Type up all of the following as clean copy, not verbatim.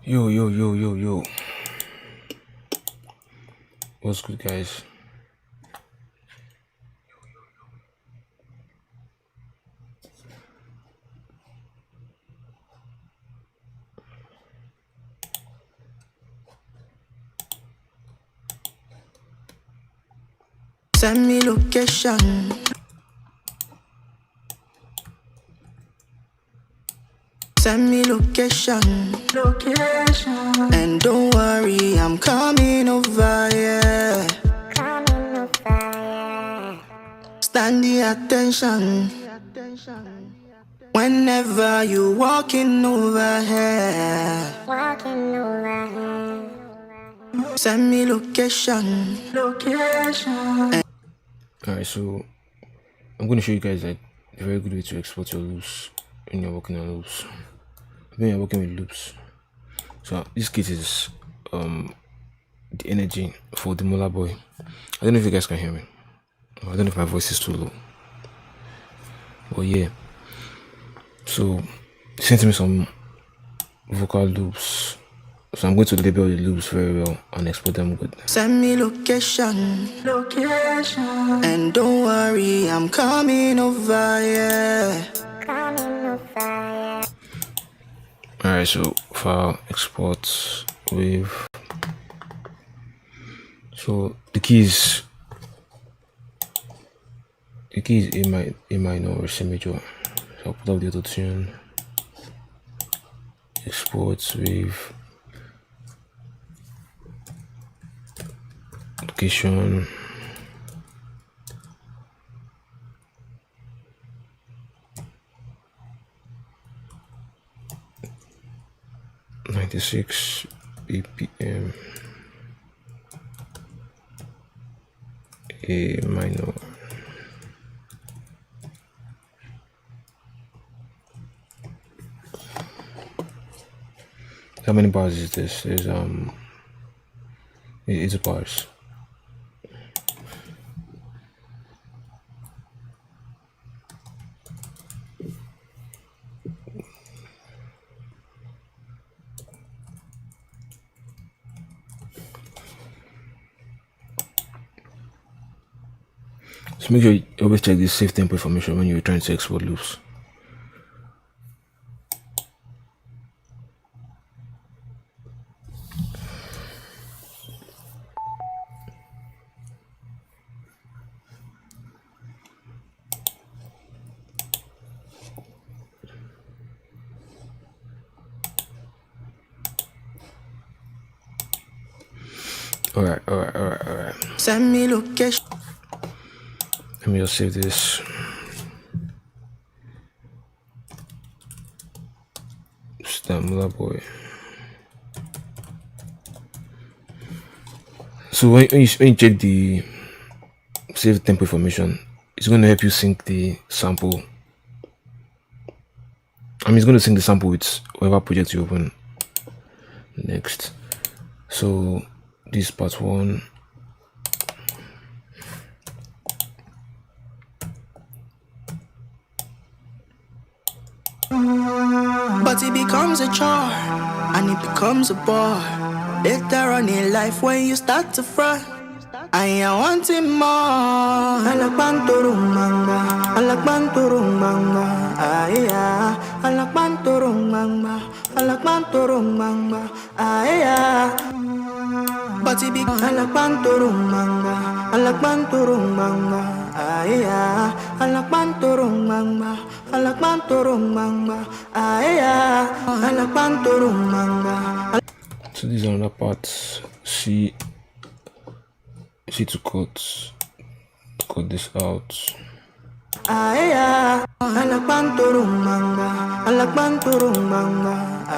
Yo. What's good, guys? Send me location. Send me location. And don't worry, I'm coming over, yeah. Stand the attention. Whenever you walking over here. Send me location. Alright, so I'm going to show you guys like a very good way to export your loops when you're working on loops. When you're working with loops. So this kit is the energy for the Mola Boy. I don't know if you guys can hear me. I don't know if my voice is too low. But yeah. So he sent me some vocal loops. So I'm going to label the loops very well and export them good. Send me location. And don't worry, I'm coming over, yeah. Alright, so file, export, wave. So the key is A minor or C major. So I'll put up the auto tune, export, wave, location. .96 BPM, A minor. How many bars is this? There's it's bars. So make sure you always check this save tempo information when you're trying to export loops. Alright. Send me location. Let me just save this. Stamula boy. So when you check the save tempo information, it's going to help you sync the sample. It's going to sync the sample with whatever project you open next. So this part 1. But it becomes a chore, and it becomes a bore. Later on in life when you start to front, I am wanting more. Alakbanturung manga, aya. Alakbanturung manga, aya. But it becomes alakbanturung manga, aya. Alakbanturung manga, aya. Alakbanturung manga. So these are another parts. See to cut this out. Aya, alakbanturung manga,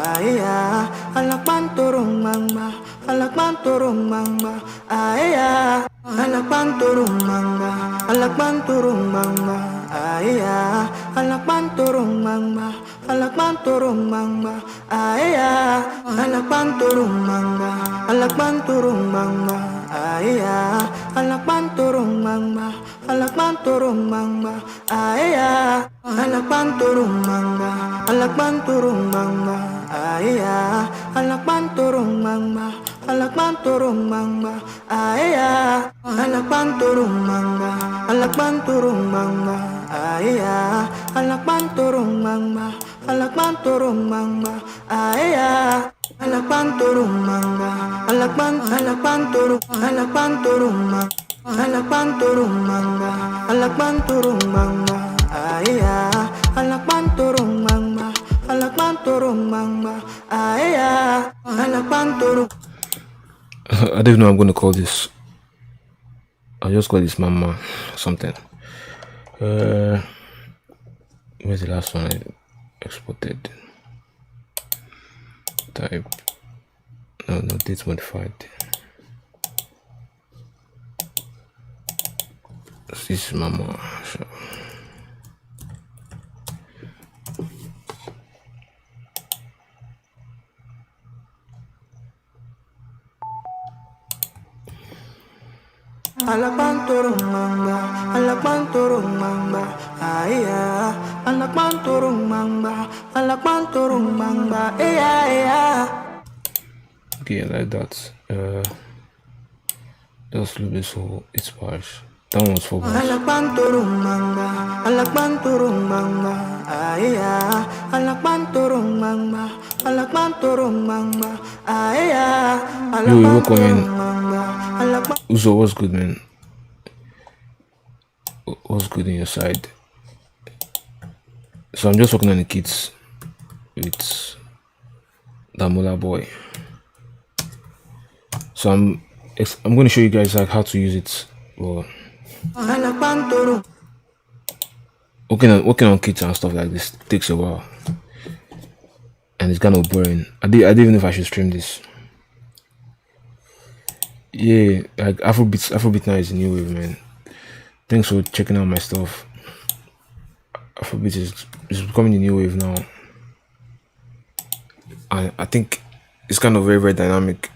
aya. Alakbanturung manga, aya. Alakbanturung manga, aya. Alakbanturung manga, aya. Alakbanturung manga, aya. Alakbanturung manga, aya. Alakbanturung manga, aya. Aya, alakban turung mangba, alakban turung mangba. Aya, alakban turung mangba, alakban turung mangba. Aya, alakban turung mangba, alakban turung mangba. Aya, alakban turung mangba, alakban turung mangba. Alakban turung mangba, alakban turung mangba. Aya, alakban turung mangba, alakban turung mangba. Aya, alakban turung. I don't know what I'm gonna call this. I'll just call this Mama or something. Where's the last one I exported? Type. No, date modified. This is Mama. So. Alakban turung mangba, alakban turung mangba. Aya, alakban turung mangba, alakban turung mangba. Aya. Okay, I like that. Just leave this whole it's bars. That one's 4 bars. Alakban turung mangba, alakban turung mangba. Aya, alakban turung mangba, alakban turung mangba. Aya, alakban turung mangba, alakban. Uzo, what's good, man? What's good on your side? So I'm just working on the kits with Damola Boy. So I'm going to show you guys like how to use it. Well, working on kits and stuff like this takes a while, and it's kind of boring. I didn't even know if I should stream this. Yeah, like Afrobeat now is a new wave, man. Thanks for checking out my stuff. Afrobeat is becoming a new wave now, and I think it's kind of very, very dynamic.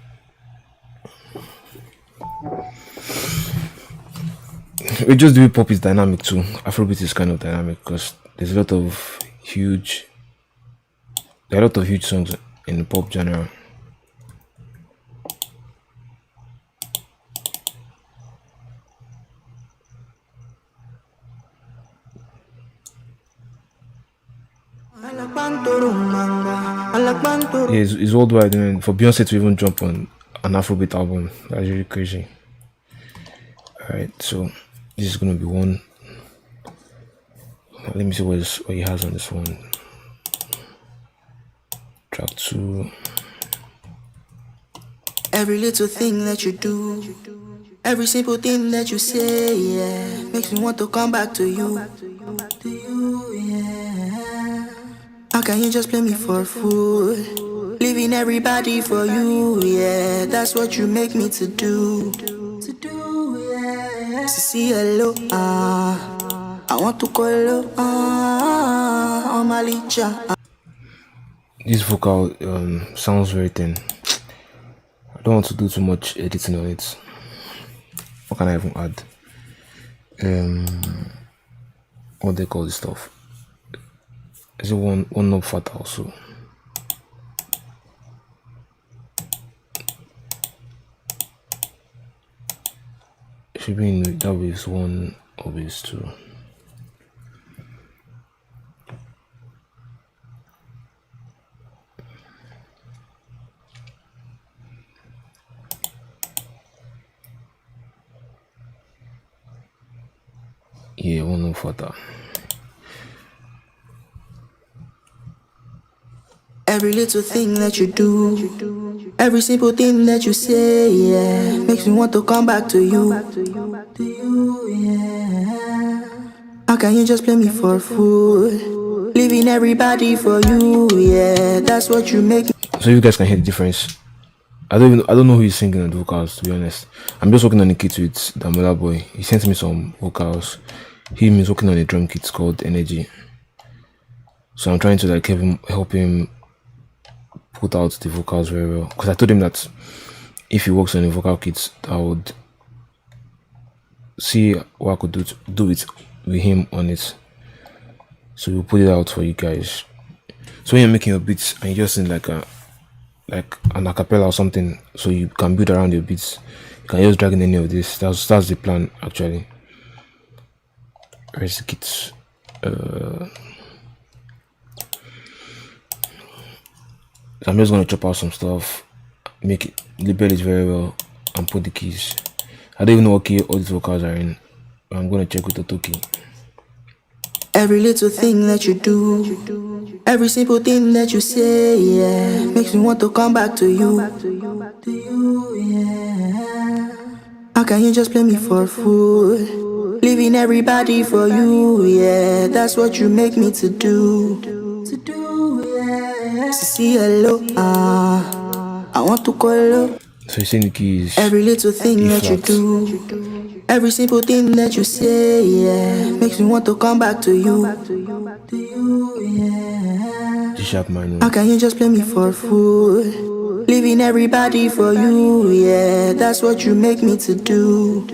We just do pop is dynamic too. Afrobeat is kind of dynamic because there's a lot of huge songs in the pop genre. Yeah, it's worldwide, and for Beyonce to even jump on an Afrobeat album, that's really crazy. Alright, so this is gonna be one. Let me see what he has on this one. Track 2. Every little thing that you do, every simple thing that you say, yeah, makes me want to come back to you. Yeah. How can you just play me for a fool? Leaving everybody for you, yeah. That's what you make me to do. Yeah. See, hello, I want to call you, on my licha. This vocal sounds very thin. I don't want to do too much editing on it. What can I even add? What they call this stuff? Is it one knob fat also? It should be in that waves 1 or waves 2. Yeah, one knob fatter. Every little thing that you do, every simple thing that you say, yeah, makes me want to come back to you. Yeah. How can you just play me for a fool? Leaving everybody for you, yeah, that's what you make. So you guys can hear the difference. I don't know who is singing on the vocals, to be honest. I'm just working on the kit with Damola Boy. He sent me some vocals. Him is working on a drum kit called Energy. So I'm trying to like help him put out the vocals very well. Because I told him that if he works on the vocal kits, I would see what I could do it with him on it. So we'll put it out for you guys. So when you're making your beats and you just in like an acapella or something, so you can build around your beats, you can just drag in any of this. That's the plan actually. Where's the kits? So I'm just gonna chop out some stuff, make it label it very well, and put the keys. I don't even know what key all these vocals are in, but I'm gonna check with the key. Every little thing that you do, every simple thing that you say, yeah, makes me want to come back to you. Yeah. How can you just play me for a fool? Leaving everybody for you, yeah, that's what you make me to do. Yeah. See, hello, I want to call you. So you see the keys. Every little thing that you do, every simple thing that you say, yeah, makes me want to come back to you. Yeah. G sharp minor. How can you just play me for a fool? Leaving everybody for you, yeah, that's what you make me to do.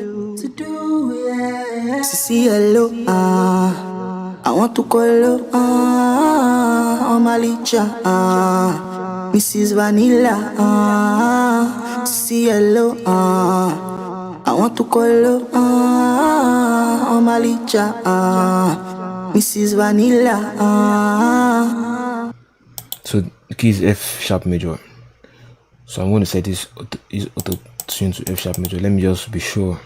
Yeah. See, hello, I want to call you, on my licha, Mrs. Vanilla, see, hello, I want to call you, on my licha, Mrs. Vanilla. So the key is F sharp major. So I'm going to set this auto tune to F sharp major. Let me just be sure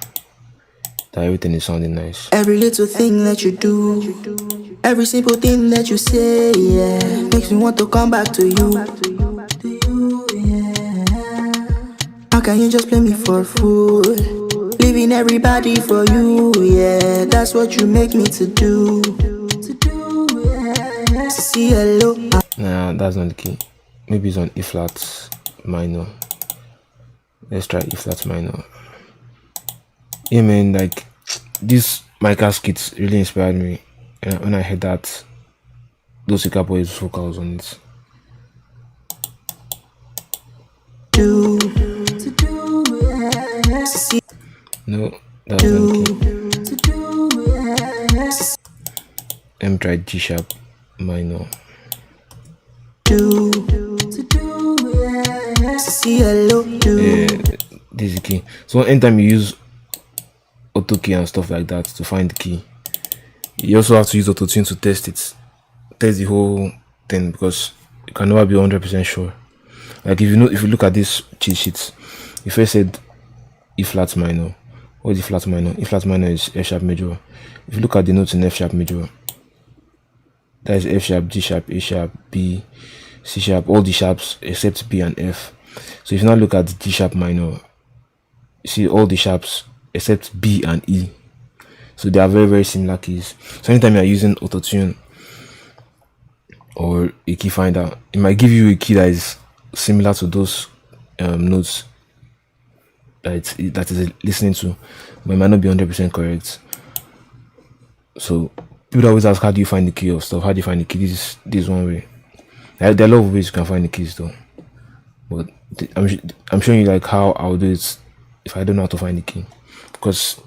that everything is sounding nice. Every little thing that you do, every simple thing that you say, yeah, makes me want to come back to you. Yeah. How can you just play me for a fool? Leaving everybody for you, yeah, that's what you make me to do. Yeah. See, hello. Nah, that's not the key. Maybe it's on E flat minor. Let's try E flat minor. Yeah, man, like this Micah skits really inspired me when I heard that those Cookup boys vocals on it. No, that's not the key. Let me try G sharp minor. Yeah, this is the key. So anytime you use auto key and stuff like that to find the key, you also have to use auto tune to test the whole thing, because you can never be 100% sure. Like if you look at this cheat sheet, you first said E flat minor. What is E flat minor? E flat minor is F sharp major. If you look at the notes in F sharp major, that is F sharp, G sharp, A sharp, B, C sharp, all the sharps except B and F. So if you now look at the G sharp minor, you see all the sharps except B and E. So they are very, very similar keys. So anytime you are using auto-tune or a key finder, it might give you a key that is similar to those notes that is listening to, but it might not be 100% correct. So people always ask, how do you find the key of stuff? How do you find the key? This is one way. There are a lot of ways you can find the keys though, but I'm showing you like how I'll do it if I don't know how to find the key, because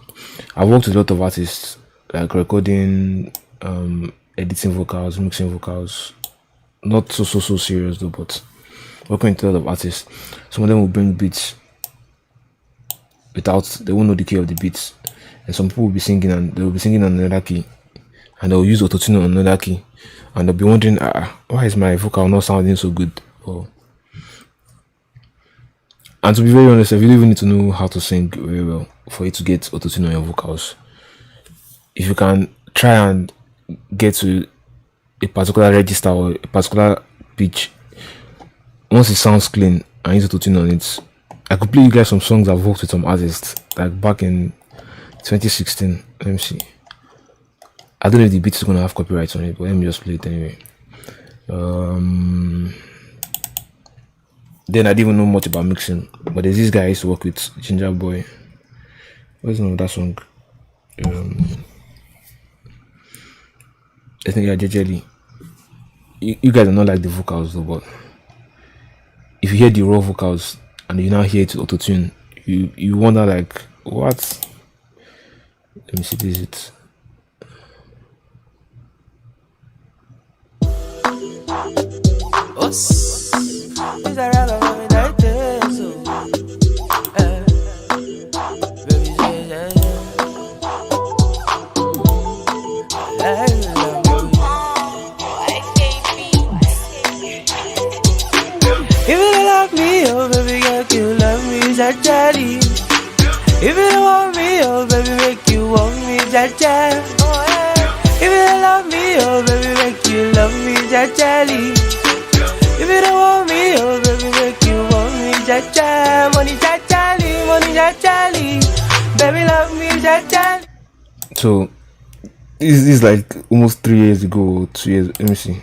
I've worked with a lot of artists, like recording, editing vocals, mixing vocals. Not so serious though, but working with a lot of artists. Some of them will bring beats they won't know the key of the beats, and some people will be singing and they will be singing on another key, and they'll use auto-tune on another key, and they'll be wondering, why is my vocal not sounding so good? And to be very honest, you don't even need to know how to sing very well for you to get auto-tune on your vocals. If you can try and get to a particular register or a particular pitch, once it sounds clean and use auto-tune on it, I could play you guys some songs I've worked with some artists, like back in 2016. Let me see. I don't know if the beat is gonna have copyrights on it, but let me just play it anyway. Then I didn't even know much about mixing, but there's this guy I used to work with, Ginger Boy. What's the name of that song? I think Jelly. You guys are not like the vocals though, but if you hear the raw vocals and you now hear it auto tune, you wonder like, what? Let me see, this is it. It's a rag of me that day, so baby, if you don't love me, oh baby, girl, you love me, Jajali. If you don't want me, oh baby, make you want me, Jaja. If you don't love me, oh baby, make you love me, Jajali. If you don't want me, oh baby, make you want me, Jaja. Money, Jajali, baby, love me, Jajali. So this is like almost 3 years ago, 2 years. Let me see.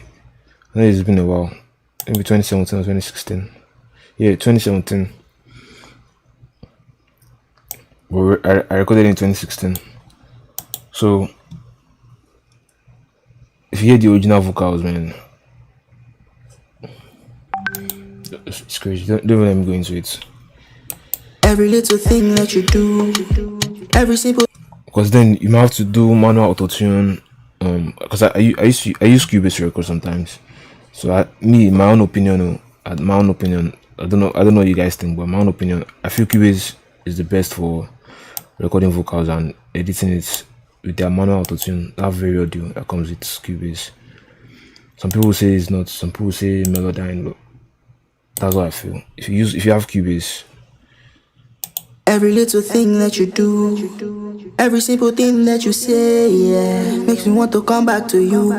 I know it's been a while. Maybe 2017 or 2016. Yeah, 2017. But I recorded in 2016. So if you hear the original vocals, man, it's crazy. Don't even let me go into it. Every little thing that you do, every simple. Because then you might have to do manual auto-tune. Because I use Cubase to record sometimes. So my own opinion, I don't know what you guys think, but my own opinion, I feel Cubase is the best for recording vocals and editing it with their manual auto-tune. That very audio that comes with Cubase. Some people say it's not, some people say Melodyne, but that's what I feel. If you have Cubase, every little thing that you do, every simple thing that you say, yeah, makes me want to come back to you.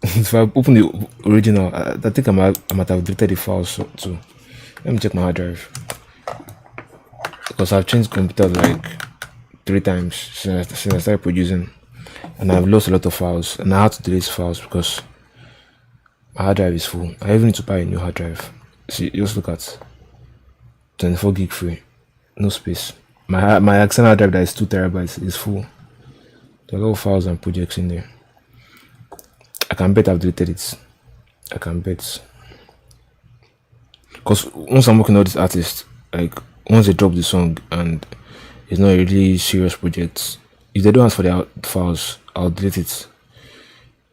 If I open the original, I think I might have deleted the files too. Let me check my hard drive, because I've changed computers like 3 times since I started producing, and I've lost a lot of files, and I had to delete files because my hard drive is full. I even need to buy a new hard drive. See, just look at 24 gig free, no space. My external drive that is 2 terabytes is full. There are a lot of files and projects in there. I can bet I've deleted it. I can bet. Because once I'm working on this artist, like once they drop the song and it's not a really serious project, if they don't ask for their files, I'll delete it.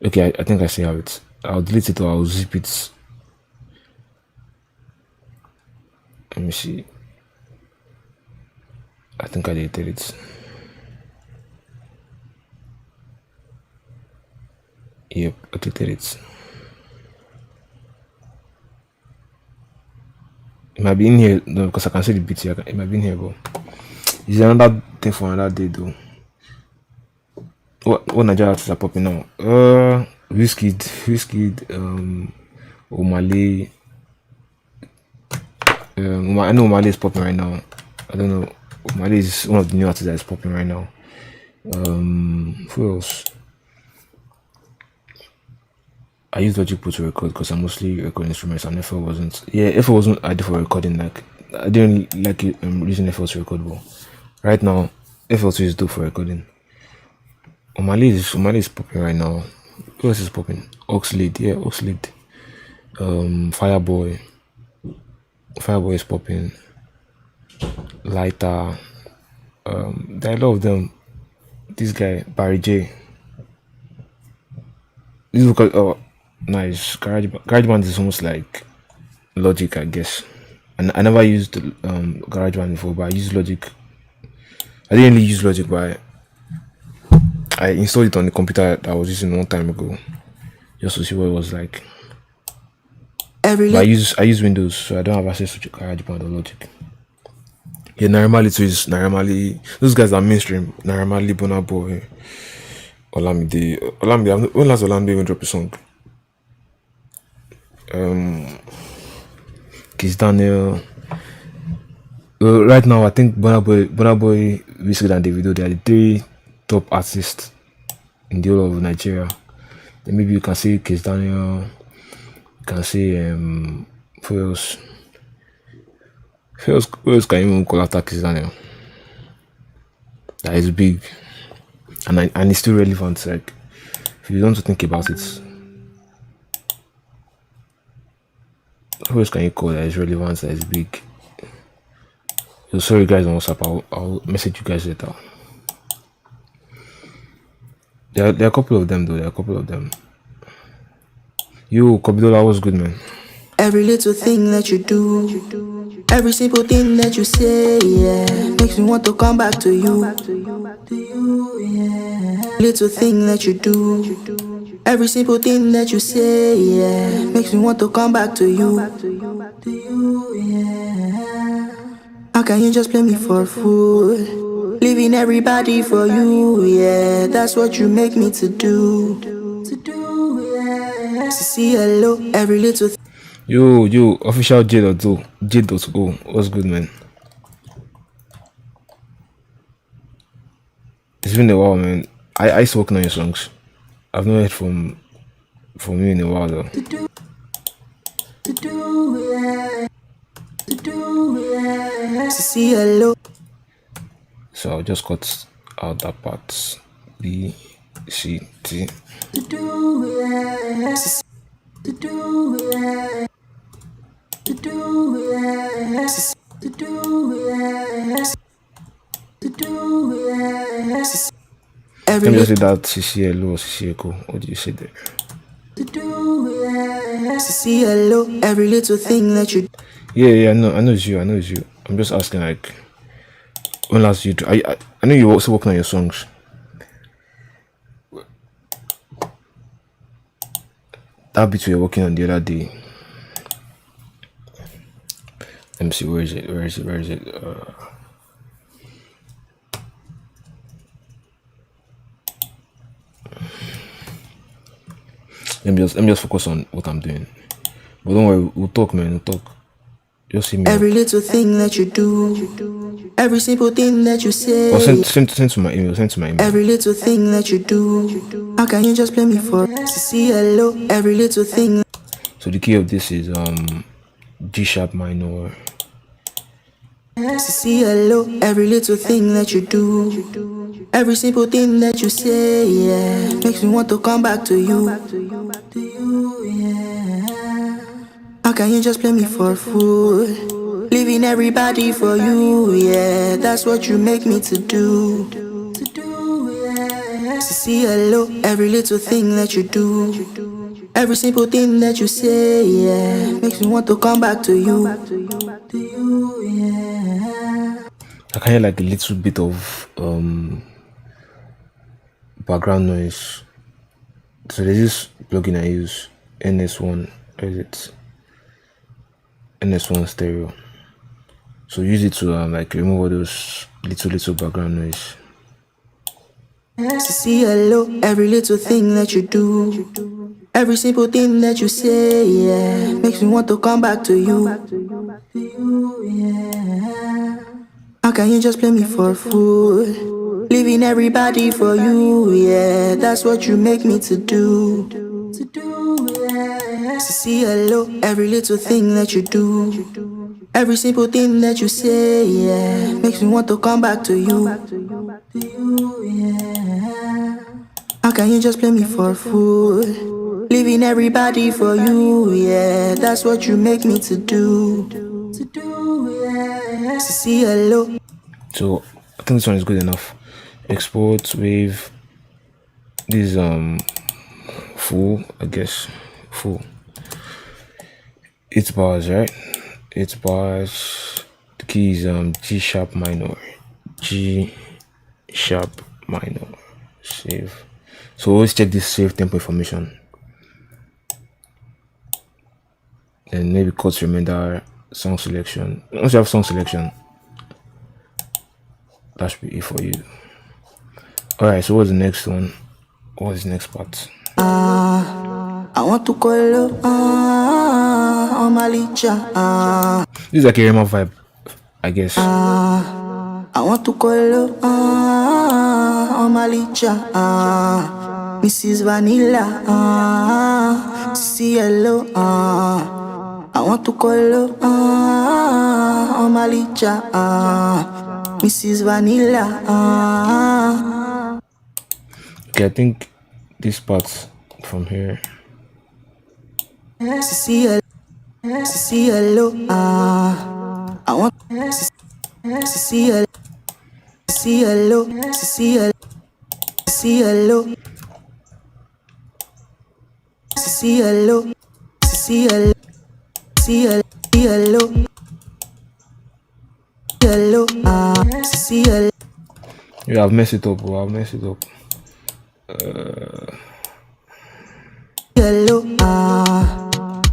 Okay, I think I see how it. I'll delete it or I'll zip it. Let me see. I think I deleted it. Yep, I deleted it. It might be in here, no, because I can see the beat here. It might be in here, but it's another thing for another day, though. What Nigerian artists are popping now? Wizkid, Omale. I know Omale is popping right now. I don't know. Omale is one of the new artists that is popping right now. Who else? I use Logic Pro to record because I mostly record instruments, and FL wasn't. Yeah, FL wasn't ideal for recording. Like I didn't like it, using FL to record. But right now, FL2 is dope for recording. Omale is popping right now. Who else is popping? Oxlade, yeah, Oxlade. Fireboy is popping. Lighter. There are a lot of them. This guy Barry J. This vocal, oh, nice. GarageBand is almost like Logic, I guess. And I never used GarageBand before, but I used Logic. I didn't really use Logic, but I installed it on the computer that I was using one time ago, just to see what it was like. But I use Windows, so I don't have access to GarageBand or Logic. Yeah, Naramali too is Naramali. Those guys are mainstream. Naramali, Burna Boy, Olamide. When last Olamide even drop a song? Kiss Daniel. Right now, I think Burna Boy, Wizkid, and Davido, they are the 3 top artists in the whole of Nigeria. Then maybe you can say Kiss Daniel. You can say who else? Who else can you even call after Kiss Daniel? That is big, and it's still relevant. Like if you don't think about it, who else can you call that is relevant, that is big? So sorry guys on WhatsApp, I'll message you guys later. There are a couple of them though. There are a couple of them. Yo, Kobidola, what's good, man? Every little thing that you do, every simple thing that you say, yeah, makes me want to come back to you. Little thing that you do, every simple thing that you say, yeah, makes me want to come back to you. How can you just play me for a fool? Leaving everybody for you, yeah, that's what you make me to do. To see hello, every little Yo, official J.O. What's good, man? It's been a while, man. I used to working on your songs. I've not heard from you in a while, though. to see hello. So I'll just cut out that part. B, C, T. Let me just say that CCLO or CCECO. What do you say there? To see hello, every little thing that you Yeah, I know it's you. I'm just asking, like, when last you do? I know you're also working on your songs. That beat we were working on the other day. Let me see, where is it? Let me just focus on what I'm doing. But don't worry, we'll talk, man. We'll talk. Just see me. Every little thing that you do, every simple thing that you say. Or send to my email. Every little thing that you do. How can you just play me for to see hello? Every little thing. So the key of this is G sharp minor. To see hello, every little thing that you do, every simple thing that you say, yeah, makes me want to come back to you. How can you just play me for a fool? Leaving everybody for you, yeah, that's what you make me to do. To see hello, every little thing that you do, every simple thing that you say, yeah, makes me want to come back to you. I can hear like a little bit of background noise. So there's this plugin I use, NS1. Where is it? NS1 stereo. So use it to like remove all those little background noise. To see hello, every little thing that you do, every simple thing that you say, yeah, makes me want to come back to you. How can you just play me for a fool? Leaving everybody for you, yeah, that's what you make me to do. To see hello, every little thing that you do, every simple thing that you say, yeah, makes me want to come back to you. How can you just play me for a fool? Leaving everybody for you, yeah, that's what you make me to do. To see hello. So I think this one is good enough. Export wave. This full, I guess. Full. 8 bars, right? 8 bars. The key is G sharp minor. G sharp minor. Save. So always check this save tempo information. And maybe chords remainder, song selection. Once you have song selection, that should be it for you. Alright, so what's the next one? What is the next part? I want to call up on my licha. This is like a Rema vibe, I guess. I want to call up on my licha. Mrs. Vanilla. See hello. I want to call up on my licha. Mrs. Vanilla. Okay, I think this part from here. See hello. I want to see hello. See hello. See hello. See hello. See hello. CL, CL, CL, CL, CL. Yeah, I've messed it up. Bro. I've messed it up. Hello,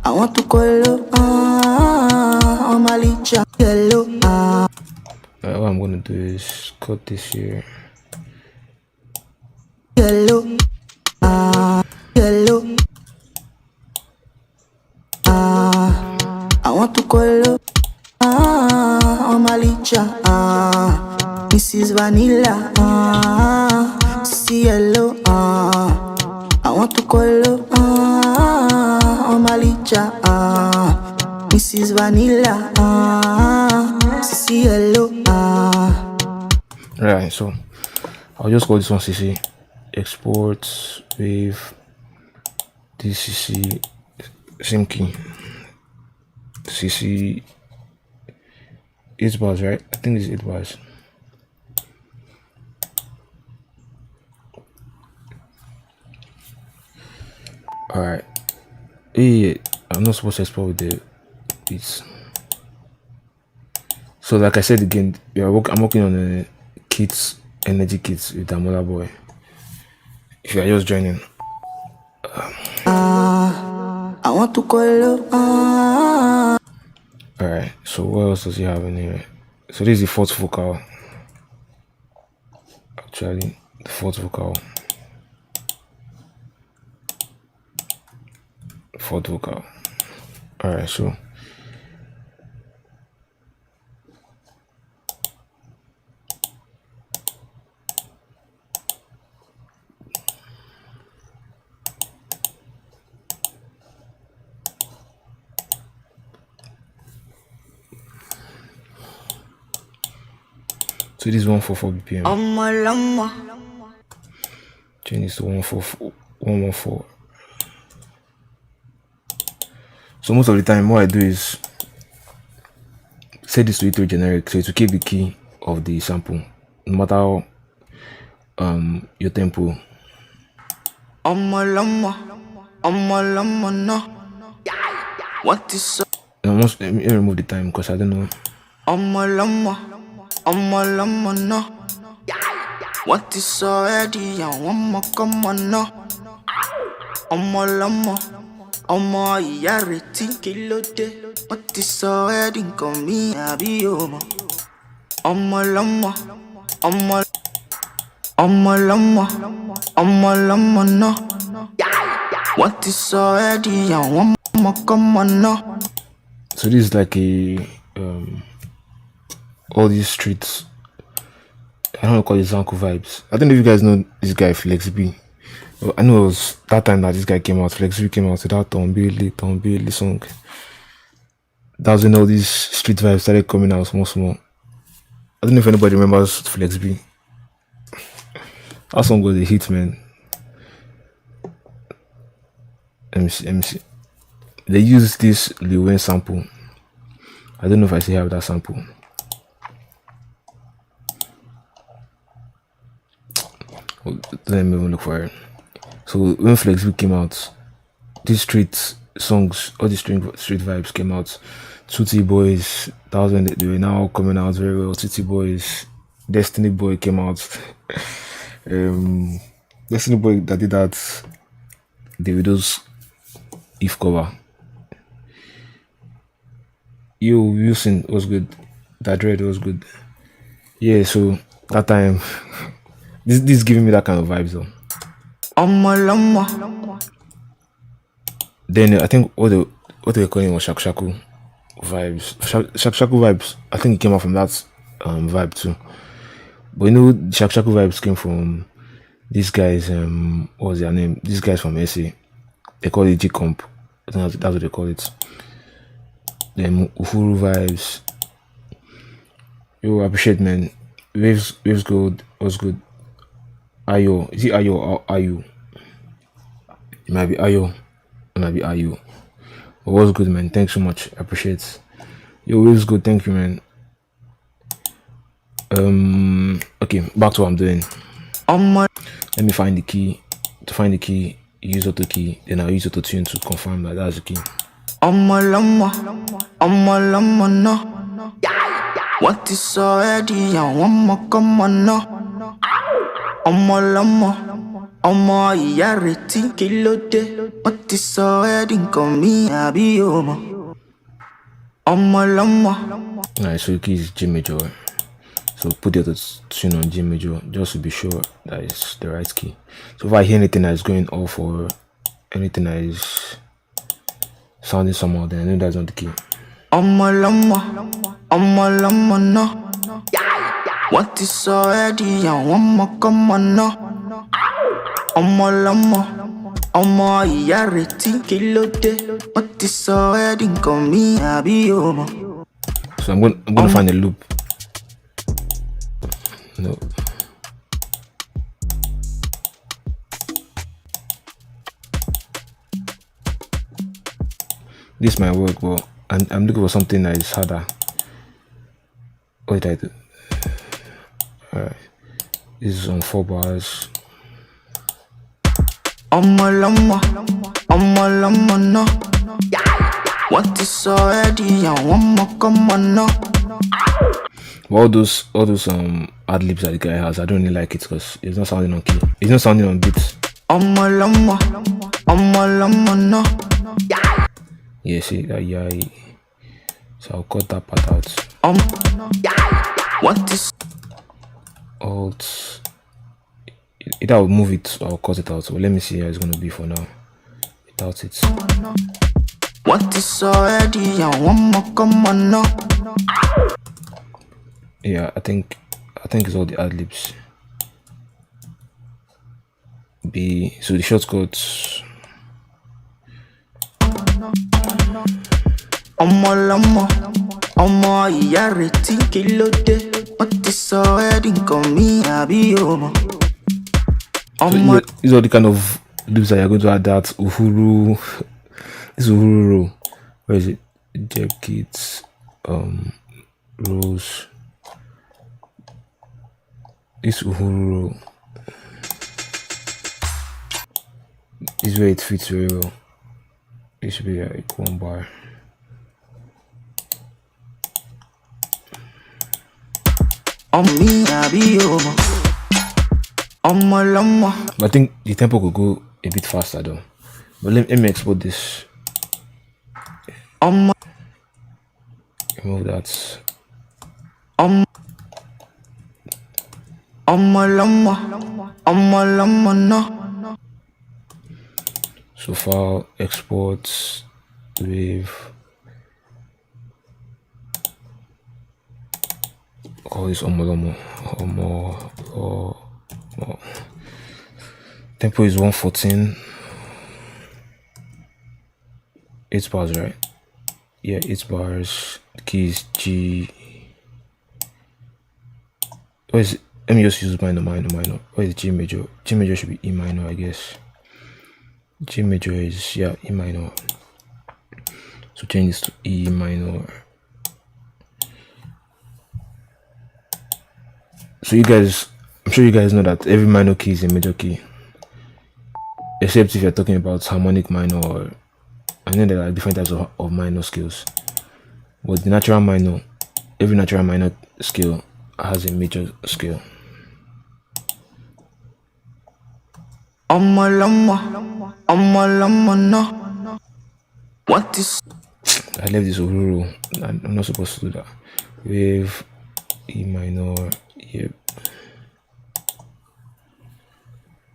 I want to call you, on my licha. Hello, What I'm gonna do is cut this here. hello, hello, I want to call you, on my licha. Mrs. Vanilla, hello, I want to call you, on my licha. Mrs. Vanilla, hello, Right, so I'll just call this one CC. Export wave DCC same key. CC 8 bars, right? I think it's 8 bars. Alright. Hey, I'm not supposed to export with the beats. So like I said again, I'm working on the kits, energy kits with Damola Boy. If you are just joining. I want to call you. Alright, so what else does he have in here? So this is the fourth vocal. Actually, the fourth vocal. Fourth vocal. Alright, so this is 144 BPM. Change this to 114. So most of the time what I do is set this to E3 generic, so it will keep the key of the sample no matter how your tempo. What is let me remove the time because I don't know. No. What is already and one more come on no. Yarity kilo de. What is already come me abiyoma. No. What is already and one more come on no. So this is like a all these streets, I don't know, call it Zanko vibes. I don't know if you guys know this guy Flex B. Well, I know it was that time that this guy came out. Flex B came out with that Tom Bailey song. That was when all these street vibes started coming out small. I don't know if anybody remembers Flex B. That song was a hit, man. Let me see. They used this Lil Wayne sample. I don't know if I still have that sample. Let me even look for it. So when Flex B came out, these street songs, all these street vibes came out. Tutti Boys, that was when they were now coming out very well. Tutti Boys, Destiny Boy came out. Destiny Boy that did that Davido's If cover. Yo, Wilson was good. That Dread was good. Yeah, so that time this is giving me that kind of vibes though. Then I think what they were calling was Shaku vibes. Shaku vibes. I think it came out from that vibe too. But you know, Shaku vibes came from these guys. What was their name? These guys from SA. They call it G Comp. I think that's what they call it. Then Ufuru vibes. Yo, I appreciate, man. Waves good was good. Ayo, is it Ayo or Ayu? It might be Ayo, it might be Ayu. But was good, man. Thanks so much. I appreciate it. Yo, waves good. Thank you, man. Okay, back to what I'm doing. Let me find the key. To find the key, use auto key. Then I'll use auto tune to confirm that that's the key. lama, no. What is already and one more come on, no. Lama, yareti, kilo de. What is already come me, I be over. Lama. Alright, so the key is G major. So put the tune on G major just to be sure that it's the right key. So if I hear anything that is going off or anything that is sounding somehow, then I know that's not the key. Lama, no. What is already and one more come on, no. Lama, yareti, kilo de. What is already come me, I be over. So I'm gonna find a loop. No. This might work, but I'm looking for something that is harder. What did I do? Alright. This is on 4 bars. Lama, no. What is already and one more come on, no. But all those ad libs that the guy has, I don't really like it because it's not sounding on key. It's not sounding on beats. Lama, no. Yeah, see that, yeah. So I'll cut that part out. What is Alt. Either I'll move it or I'll cut it out. So let me see how it's gonna be for now. Without it. What is already and one more come on, no. Yeah, I think it's all the ad libs. So the shortcuts. Lama, yareti, kilo de. What is already come me, I be over. So these are the kind of loops that you're going to add. That Uhuru, this Uhuru row. Where is it? Jeb Kits, Rose. This Uhuru row. This is where it fits very well. It should be like 1 bar. Me, I be over. Lama. But I think the tempo could go a bit faster though. But let me export this. Remove that. Lama, no. So file, export, wave. Call this Omo. Tempo is 114. 8 bars, right? Yeah, 8 bars. The key is G. What is it? Let me just use minor. What is G major? G major should be E minor, I guess. G major is, yeah, E minor. So change this to E minor. So I'm sure you guys know that every minor key is a major key. Except if you're talking about harmonic minor, or I know there are different types of minor scales. But the natural minor, every natural minor scale has a major scale. Lama, no. What is I left this Uhuru. I'm not supposed to do that. Wave, E minor, yep.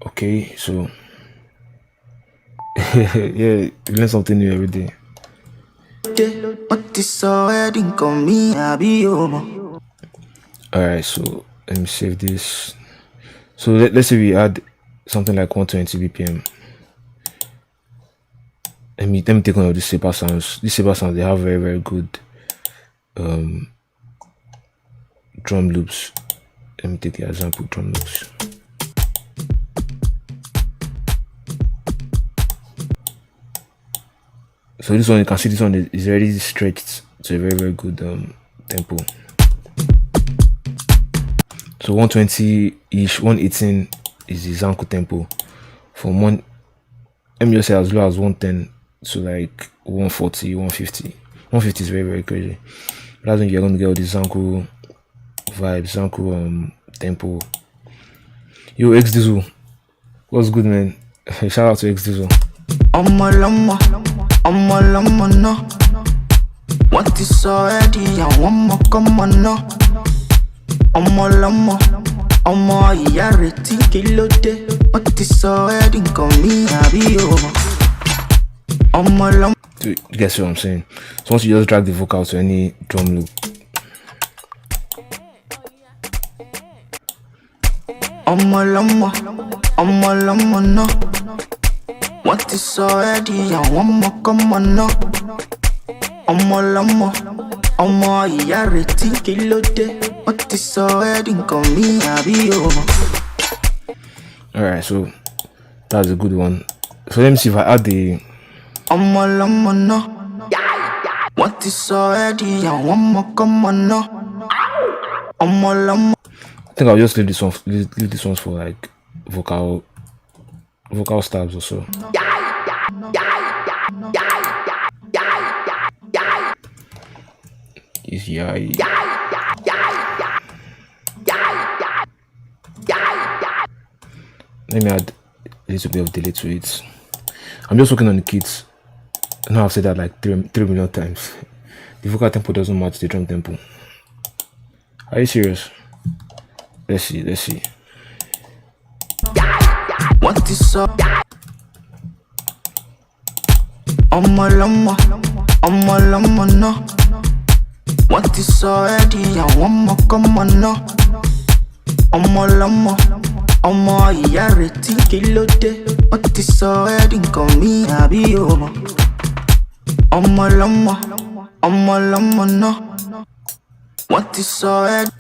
Okay, so yeah, you learn something new every day. What is already come me, I be over. Alright, so let me save this. So let's say we add something like 120 BPM. Let me take one of these saber sounds. These saber sounds, they have very, very good drum loops. Let me take the example drum loops. So this one, you can see this one is already stretched to a very, very good tempo. So 120-ish, 118 is the Zanku tempo. From let me just say as low as 110 to like 140, 150. 150 is very, very crazy. But that's when you're going to get all the Zanku vibes, Zanku tempo. Yo, X Diesel, what's good, man? Shout out to X Diesel. No. What is already and one more come on no. Yareti kilode. What is already come me abi over. You guess what I'm saying? So once you just drag the vocal to any drum loop, no. What is already and one more come on no. Yareti kilode. What is already come me abi over. alright, so that's a good one. So let me see if I add the no. What is already and one more come on no. I think I'll just leave this one for like vocal stabs or so. Yeah. Let me add a little bit of delay to it. I'm just working on the kits. Now I've said that like 3 million times. The vocal tempo doesn't match the drum tempo. Are you serious? Let's see. What is up? No. What is already and one more come on no. Yareti kilode. What is already come me abi over. No. What is already.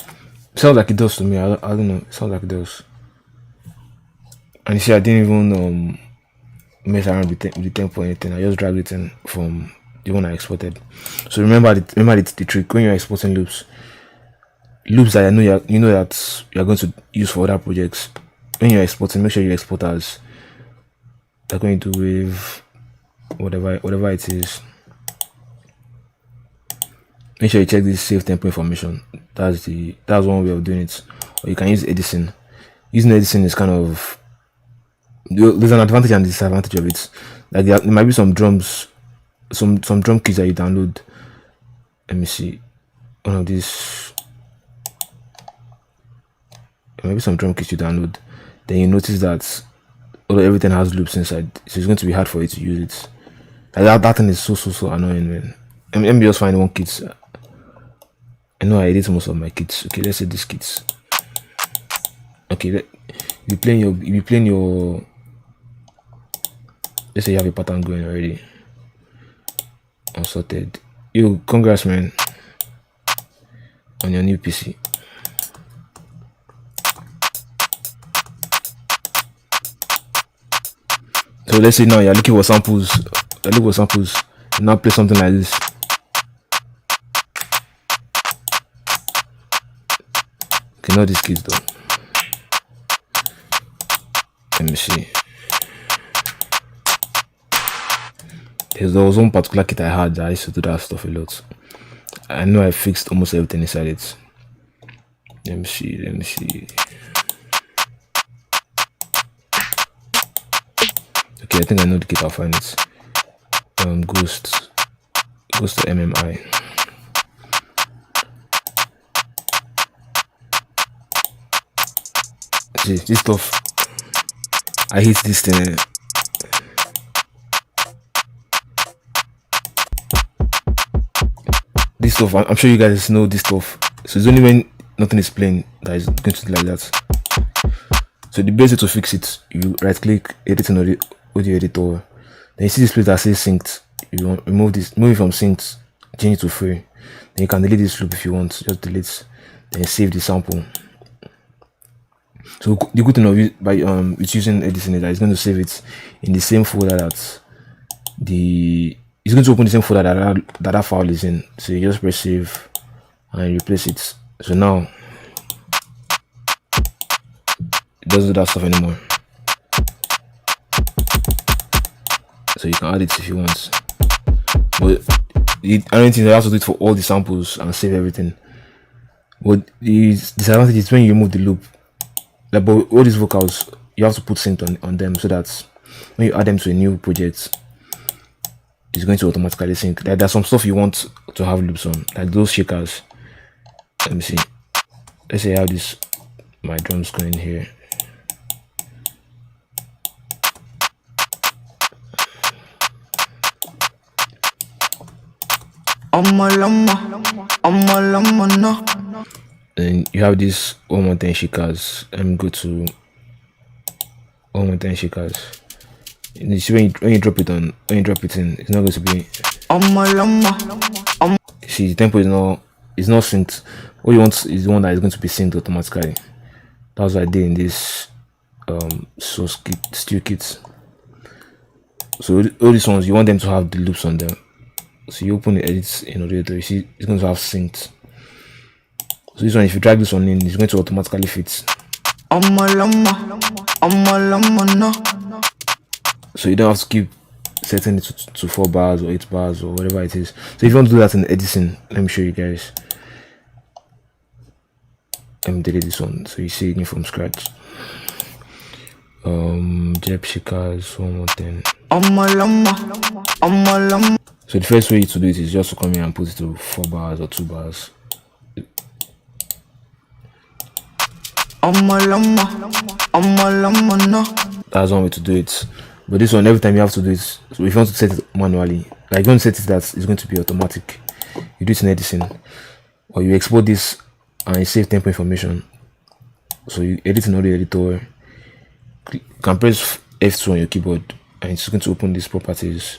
Sounds like it does to me. I don't know. It sounds like it does. And you see, I didn't even mess around with the tempo or anything. I just dragged it in from the one I exported. So remember the trick when you're exporting loops that you know that you're going to use for other projects. When you're exporting, make sure you export as they're going to with whatever it is. Make sure you check this save tempo information. That's one way of doing it. Or you can use Edison. Using Edison is kind of, there's an advantage and disadvantage of it. Like there might be some drums, some drum kits that you download. Let me see. One of these. Maybe some drum kits you download. Then you notice that although everything has loops inside, so it's going to be hard for you to use it. Like that thing is so annoying, man. Let me just find one kit. I know I edit most of my kits. Okay, let's say these kits. Okay, you be playing your. Let's say you have a pattern going already. Unsorted. Yo, congrats, man, on your new PC. So let's say now you're looking for samples. Now play something like this. Okay, not these kids though. Let me see. There was one particular kit I had that I used to do that stuff a lot. I know I fixed almost everything inside it. Let me see. Okay, I think I know the kit. I'll find it. Ghost to MMI. See, this stuff, I hate this thing. This stuff, I'm sure you guys know this stuff. So it's only when nothing is playing that is going to be like that. So the best way to fix it, you right click, edit in audio editor. Then you see this place that says synced. You remove it from synced, change it to free. Then you can delete this loop if you want. Just delete. Then save the sample. So the good thing of it by with using Edison is that it's going to save it in the same folder that it's going to open the same folder that file is in. So you just press save and replace it. So now it doesn't do that stuff anymore. so you can add it if you want. But I don't think you have to do it for all the samples and save everything. But the disadvantage is when you remove the loop. Like, but all these vocals, you have to put sync on them, so that when you add them to a new project, it's going to automatically sync. Like, there's some stuff you want to have loops on, like those shakers. Let me see. Let's say I have this, my drums going here. No. And you have this 1 more 10 shakers. Let me go to 1 more 10 shakers. You see when you drop it in, it's not going to be. See, the tempo is not synced. What you want is the one that is going to be synced automatically. That's what I did in this source kit, stew kit. So all these ones, you want them to have the loops on them. So you open the edits in Audio, you see it's going to have synced. So this one, if you drag this one in, it's going to automatically fit. So you don't have to keep setting it to 4 bars or 8 bars or whatever it is. So if you want to do that in editing, let me show you guys. Let me delete this one so you see it from scratch. Jeb shakers 1 more 10. So the first way to do it is just to come here and put it to 4 bars or 2 bars. That's one way to do it. But this one, every time you have to do it. So if you want to set it manually, like you want to set it that it's going to be automatic, you do it in editing, or you export this and you save tempo information. So you edit in Audio Editor, you can press F2 on your keyboard and it's going to open these properties,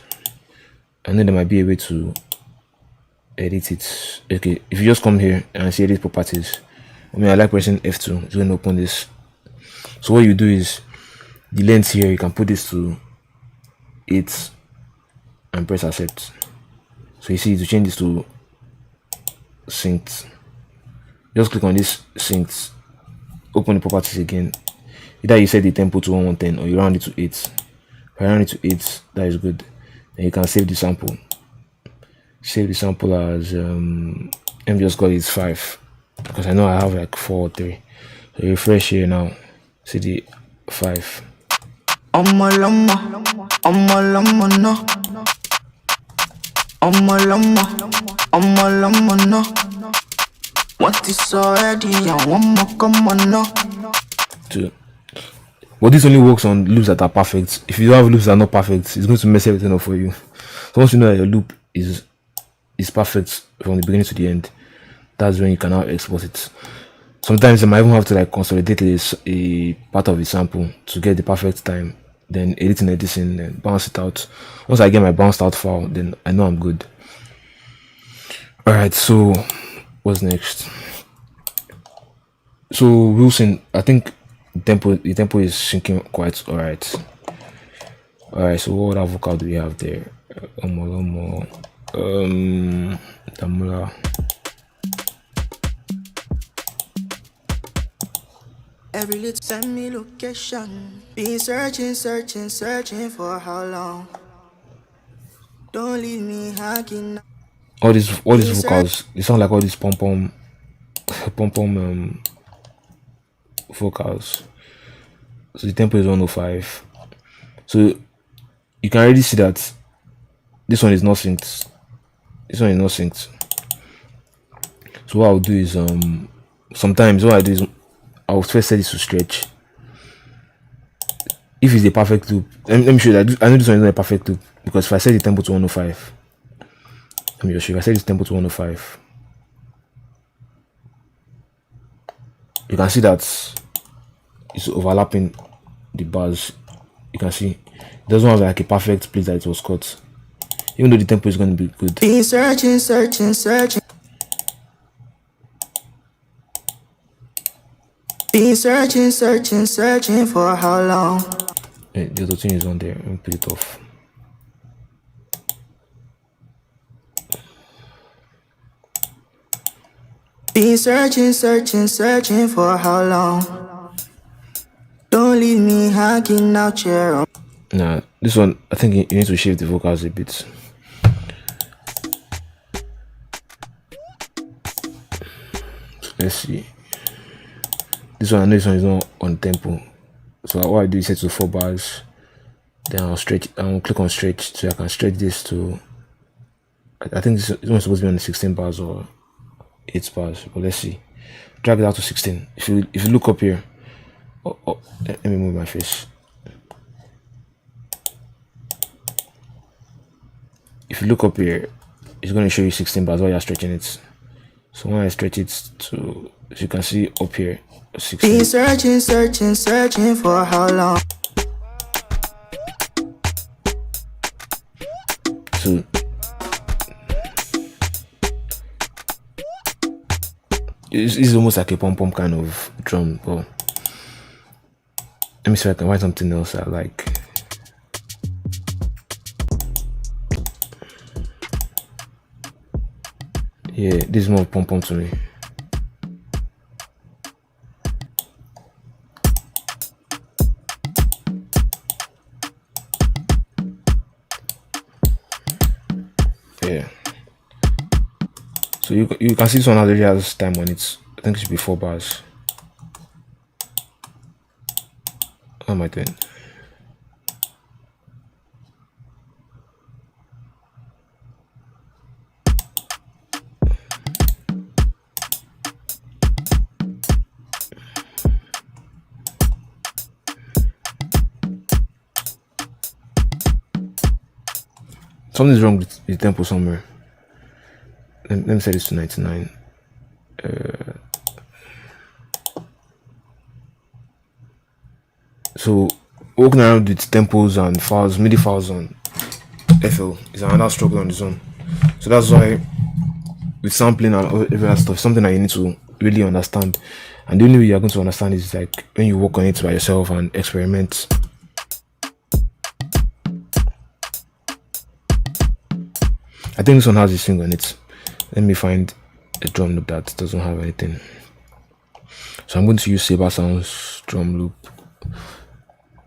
and then there might be a way to edit it. Okay, if you just come here and see edit properties, I like pressing F2, it's going to open this. So what you do is the length here, you can put this to 8 and press accept. So you see to change this to synced, just click on this synced, open the properties again. Either you set the tempo to 1 or you round it to 8. If I round it to 8, that is good. Then you can save the sample. Save the sample as let me just call it 5, because I know I have like 4 or 3. So refresh here now, see the 5. No. What is already and one more come on no. But this only works on loops that are perfect. If you don't have loops that are not perfect, it's going to mess everything up for you. So once you know that your loop is perfect from the beginning to the end, that's when you can now export it. Sometimes I might even have to like consolidate a part of the sample to get the perfect time, then editing, then bounce it out. Once I get my bounced out file, then I know I'm good. Alright, so what's next? So Wilson, I think the tempo is syncing quite alright. Alright, so what other vocal do we have there? Damula. Every little send me location. Been searching for how long? Don't leave me hanging. All these vocals, they sound like all these pom pom vocals. So the tempo is 105. So you can already see that this one is not synced. So what I'll do is sometimes what I do is I'll first set this to stretch. If it's a perfect loop, let me show you that I know this one is not a perfect loop, because if I set the tempo to 105, let me just show you. If I set this tempo to 105, you can see that it's overlapping the bars. You can see it doesn't have like a perfect place that it was cut, even though the tempo is going to be good. Been searching. Been searching for how long? The other thing is on there. Let me put it off. Been searching for how long? Don't leave me hanging out here. Now this one, I think you need to shift the vocals a bit. Let's see. This one, I know this one is not on tempo. So what I do is set to 4 bars. Then I'll stretch. I'll click on stretch, so I can stretch this to. I think this one's supposed to be on 16 bars or 8 bars. But let's see. Drag it out to 16. If you look up here, let me move my face. If you look up here, it's going to show you 16 bars while you're stretching it. So when I stretch it to, as you can see up here, 16. Been searching for how long? So it's almost like a pom pom kind of drum. But let me see if I can find something else I like. Yeah, this is more pom pom to me. Yeah. So you can see this one already has time on it. I think it should be 4 bars. How am I doing? Something's wrong with the tempo somewhere. Let me set this to 99. So working around with tempos and files, MIDI files on FL is another struggle on its own. So that's why with sampling and every other stuff, something that you need to really understand. And the only way you're going to understand is like when you work on it by yourself and experiment. I think this one has a thing on it. Let me find a drum loop that doesn't have anything. So I'm going to use Saber Sounds drum loop.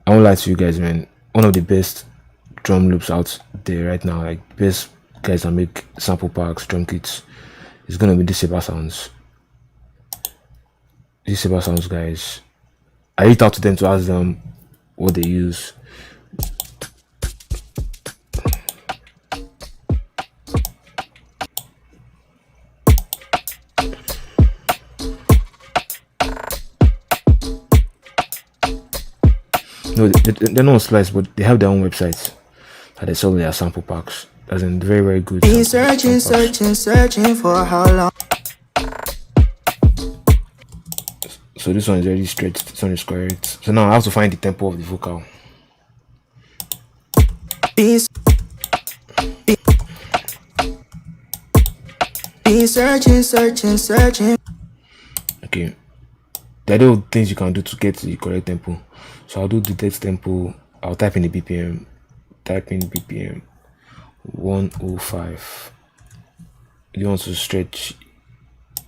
I won't lie to you guys, man. One of the best drum loops out there right now, like best guys that make sample packs, drum kits, is gonna be the Saber Sounds. These Saber Sounds guys, I reached out to them to ask them what they use. No, they're not on Slice, but they have their own websites that they sell their sample packs. That's in very, very good. Been searching for how long? So this one is already stretched, this one is correct. So now I have to find the tempo of the vocal. Been searching. Okay. There are little things you can do to get the correct tempo. So I'll do the text tempo. I'll type in the BPM. Type in BPM 105. You want to stretch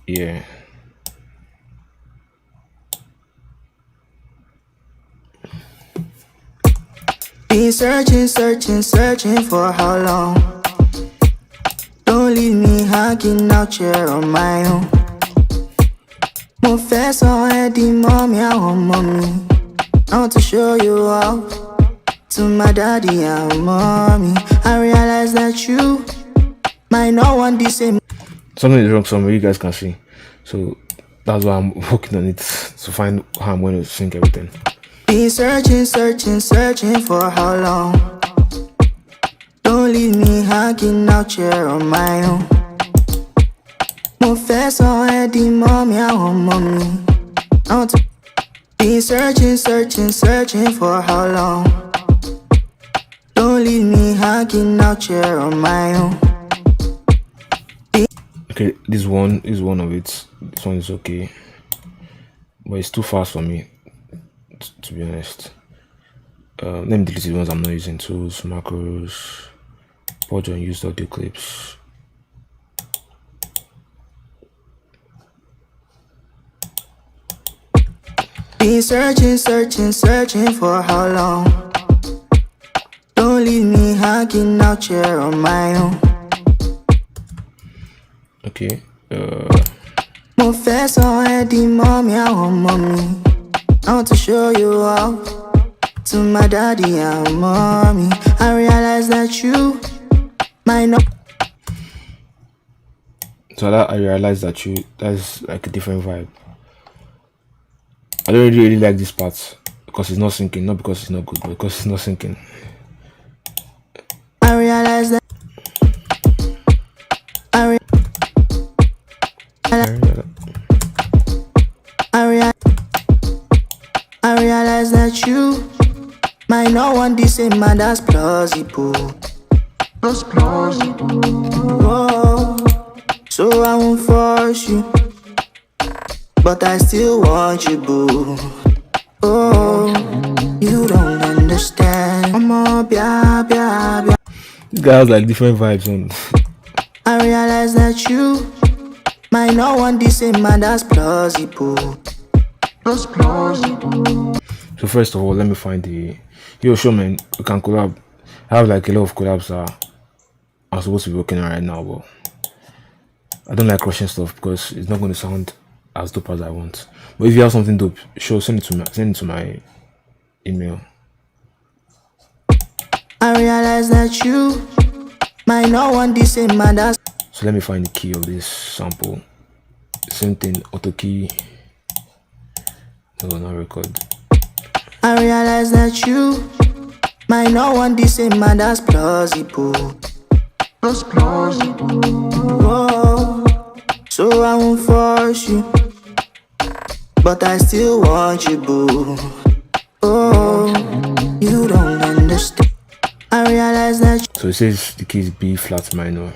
here. Been searching for how long? Don't leave me hanging out here on my own. Mo fẹ́ sọ ẹ́ di mommy, àwọn mommy. I want to show you out to my daddy and mommy. I realize that you might not want the same. Something is wrong somewhere, you guys can see. So that's why I'm working on it to find how I'm going to sync everything. Been searching for how long? Don't leave me hanging out here on my own. Mo fẹ́ sọ ẹ́ di mommy, àwọn mommy. I want to be searching for how long? Don't leave me hanging out here on my own. Okay, this one is one of it. This one is okay, but it's too fast for me, to be honest. Let me delete the ones I'm not using. Tools, macros, purge unused audio clips. Been searching for how long? leave me hanging out here on my own. Okay. Mo fẹ́ sọ ẹ́ di mommy àwọn mommy. I want to show you out to my daddy and mommy. I realize that you might not. So that I realized that that's like a different vibe. I don't really like this part because it's not syncing, not because it's not good, but because it's not syncing. I realize that. I realize that you might not want the same man. That's plausible. That's plausible. Oh, so I won't force you, but I still want you, boo. Oh, you don't understand. I'm all blah, blah, blah. This guy has like different vibes on. I realize that you might not want the same man. That's plausible. That's plausible. So first of all, let me find the. Yo, sure man, we can collab. I have like a lot of collabs that I'm supposed to be working on right now, but I don't like rushing stuff because it's not going to sound as dope as I want. But if you have something dope, sure, send it to me. Send it to my email. I realize that you might not want the same man. That's So let me find the key of this sample. Same thing, auto key. No, not record. I realize that you might not want the same man. That's plausible. That's plausible. Oh, so I won't force you, but I still want you, boo. Oh, you don't understand. I realize that. So it says the key is B flat minor.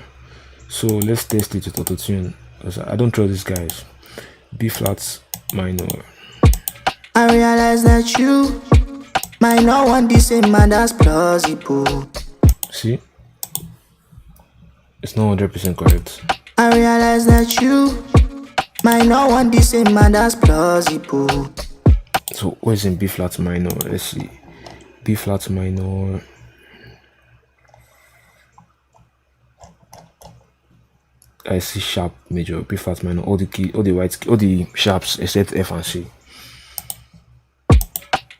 So let's test it with auto tune because I don't trust these guys. B flat minor. I realize that you might not want the same man. That's plausible. See? It's not 100% correct. I realize that you might not want the same man. That's plausible. So what is in B flat minor? Let's see. B flat minor. I see sharp major, B flat minor, all the key, all the white key, all the sharps except F and C.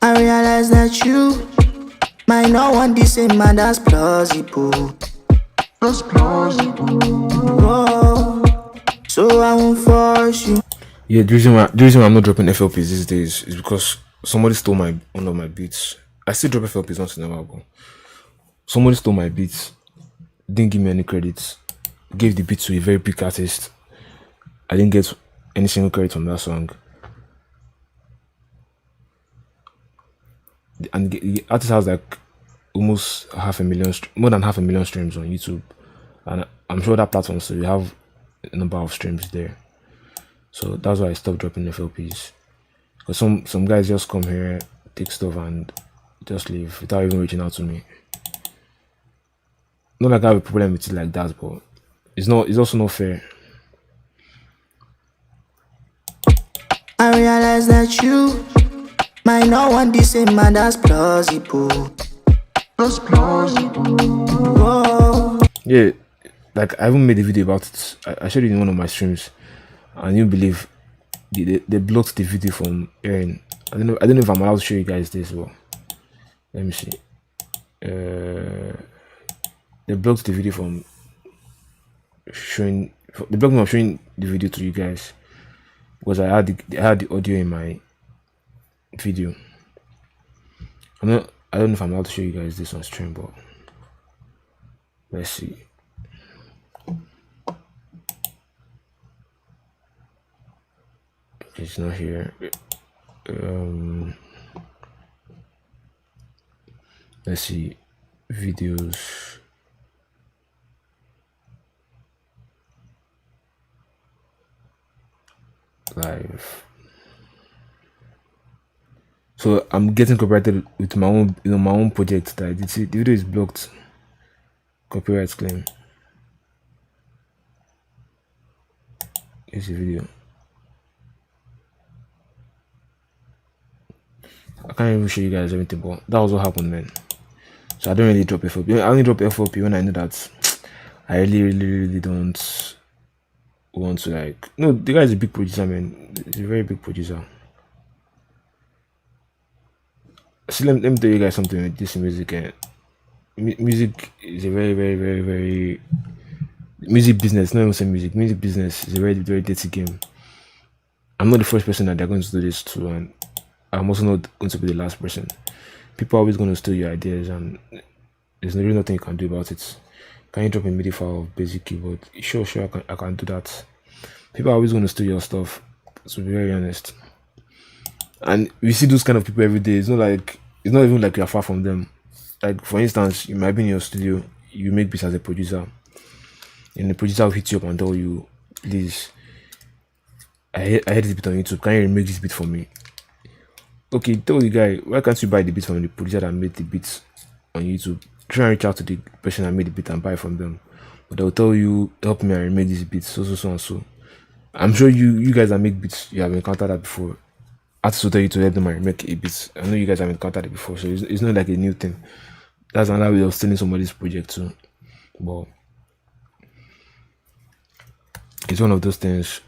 I realize that you might not want the same man. That's plausible. That's plausible. Oh, so I won't force you. Yeah, the reason why I'm not dropping FLPs these days is because somebody stole one of my beats. I still drop FLPs once in a while, but somebody stole my beats, didn't give me any credits, gave the beat to a very big artist. I didn't get any single credit from that song. And the artist has like almost more than half a million streams on YouTube, and I'm sure that platform so you have a number of streams there. So that's why I stopped dropping FLPs, because some guys just come here, take stuff and just leave without even reaching out to me. Not like I have a problem with it like that, but it's also not fair. I realize that you might not want the same man. That's plausible. That's plausible. Oh. Yeah, like I even made a video about it. I showed it in one of my streams, and you believe they blocked the video from airing. I don't know if I'm allowed to show you guys this, but let me see. They blocked the video from showing. They blocked me from showing the video to you guys because I had the audio in my video. I don't know if I'm allowed to show you guys this on stream, but let's see. It's not here. Let's see, videos. Live. So I'm getting copyrighted with my own, my own project that I did. See, the video is blocked. Copyright claim. Here's the video. I can't even show you guys everything, but that was what happened, man. So I don't really drop FOP. I only drop FOP when I know that I really don't want to, like, no, the guy is a big producer, man. He's a very big producer. See, let me tell you guys something with this music. Music is a very music business. Not even say music business is a very dirty game. I'm not the first person that they're going to do this to, and I'm also not going to be the last person. People are always going to steal your ideas, and there's really nothing you can do about it. Can you drop a MIDI file of basic keyboard? Sure, I can do that. People are always going to steal your stuff, to be very honest. And we see those kind of people every day. It's not even like you're far from them. Like, for instance, you might be in your studio, you make beats as a producer, and the producer will hit you up and tell you, please, I heard this beat on YouTube, can you remake this beat for me? Okay, tell the guy, why can't you buy the beat from the producer that made the beat on YouTube? Try and reach out to the person that made the beat and buy from them. But they'll tell you, help me and remake this beat, so and so. I'm sure you guys that make beats, you have encountered that before. Artists will tell you to help them and remake a beat. I know you guys have encountered it before, so it's not like a new thing. That's another way of stealing somebody's project too. But it's one of those things.